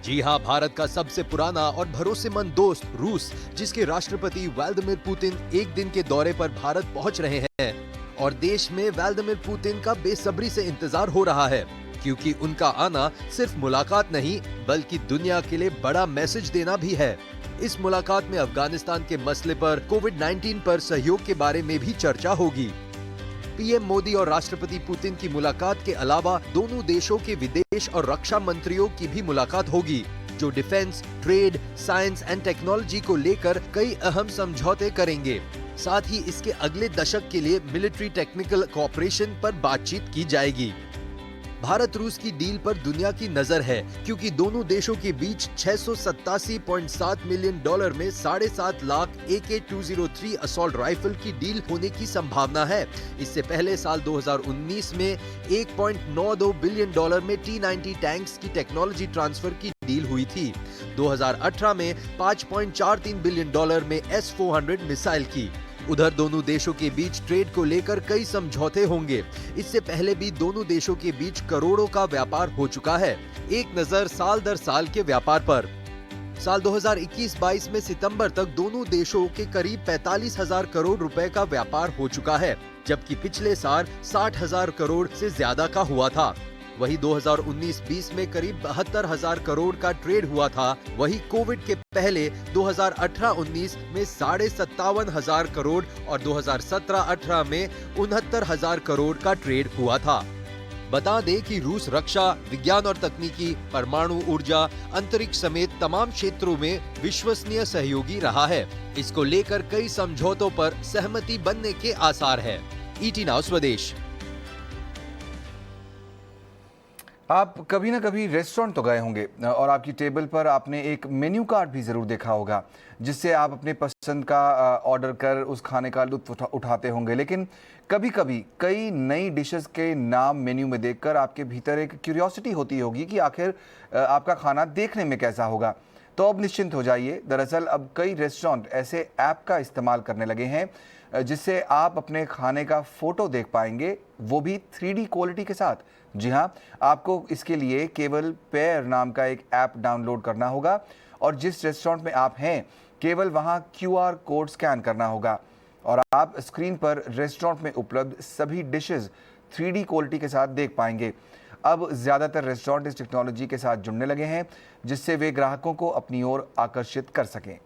जी हां, भारत का सबसे पुराना और भरोसेमंद दोस्त रूस, जिसके राष्ट्रपति व्लादिमीर पुतिन एक दिन के दौरे पर भारत पहुंच रहे हैं और देश में व्लादिमीर पुतिन का बेसब्री से इंतजार हो रहा है, क्योंकि उनका आना सिर्फ मुलाकात नहीं बल्कि दुनिया के लिए बड़ा मैसेज देना भी है। इस मुलाकात में अफगानिस्तान के मसले पर, कोविड-19 पर सहयोग के बारे में भी चर्चा होगी। PM मोदी और राष्ट्रपति पुतिन की मुलाकात के अलावा दोनों देशों के विदेश और रक्षा मंत्रियों की भी मुलाकात होगी, जो defence, trade, science and technology को लेकर कई अहम समझौते करेंगे। साथ ही इसके अगले दशक के लिए मिलिट्री टेक्निकल कोऑपरेशन पर बातचीत की जाएगी। भारत रूस की डील पर दुनिया की नजर है, क्योंकि दोनों देशों के बीच 687.7 मिलियन डॉलर में 7.5 लाख AK-203 असॉल्ट राइफल की डील होने की संभावना है। इससे पहले साल 2019 में 1.92 बिलियन डॉलर में T-90 टैंक्स की टेक्नोलॉजी ट्रांसफर की डील हुई थी। 2018 में 5.43 बिलियन डॉलर में S-400 मिसाइल की। उधर दोनों देशों के बीच ट्रेड को लेकर कई समझौते होंगे। इससे पहले भी दोनों देशों के बीच करोड़ों का व्यापार हो चुका है। एक नजर साल दर साल के व्यापार पर। साल 2021-22 में सितंबर तक दोनों देशों के करीब 45,000 करोड़ रुपए का व्यापार हो चुका है, जबकि पिछले साल 60,000 करोड़ से ज्यादा का हुआ था। वही 2019-20 में करीब 72,000 करोड़ का ट्रेड हुआ था। वही कोविड के पहले 2018-19 में 57,500 करोड़ और 2017-18 में 69,000 करोड़ का ट्रेड हुआ था। बता दें कि रूस रक्षा, विज्ञान और तकनीकी, परमाणु ऊर्जा, अंतरिक्ष समेत तमाम क्षेत्रों में विश्वसनीय सहयोगी रहा है। इसको लेकर कई समझौतों पर सहमति बनने के आसार है। ET नाउ स्वदेश। आप कभी ना कभी रेस्टोरेंट तो गए होंगे और आपकी टेबल पर आपने एक मेन्यू कार्ड भी ज़रूर देखा होगा, जिससे आप अपने पसंद का ऑर्डर कर उस खाने का लुत्फ उठाते होंगे। लेकिन कभी कभी कई नई डिशेस के नाम मेन्यू में देखकर आपके भीतर एक क्यूरियोसिटी होती होगी कि आखिर आपका खाना देखने में कैसा होगा। तो अब निश्चिंत हो जाइए, दरअसल अब कई रेस्टोरेंट ऐसे ऐप का इस्तेमाल करने लगे हैं जिससे आप अपने खाने का फ़ोटो देख पाएंगे, वो भी 3D क्वालिटी के साथ। जी हाँ, आपको इसके लिए केवल पेयर नाम का एक ऐप डाउनलोड करना होगा और जिस रेस्टोरेंट में आप हैं केवल वहाँ QR कोड स्कैन करना होगा और आप स्क्रीन पर रेस्टोरेंट में उपलब्ध सभी डिशेस 3D क्वालिटी के साथ देख पाएंगे। अब ज़्यादातर रेस्टोरेंट इस टेक्नोलॉजी के साथ जुड़ने लगे हैं जिससे वे ग्राहकों को अपनी ओर आकर्षित कर सकें।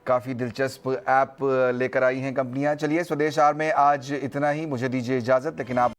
काफ़ी दिलचस्प ऐप लेकर आई हैं कंपनियां। चलिए, स्वदेश आर में आज इतना ही। मुझे दीजिए इजाज़त, लेकिन आप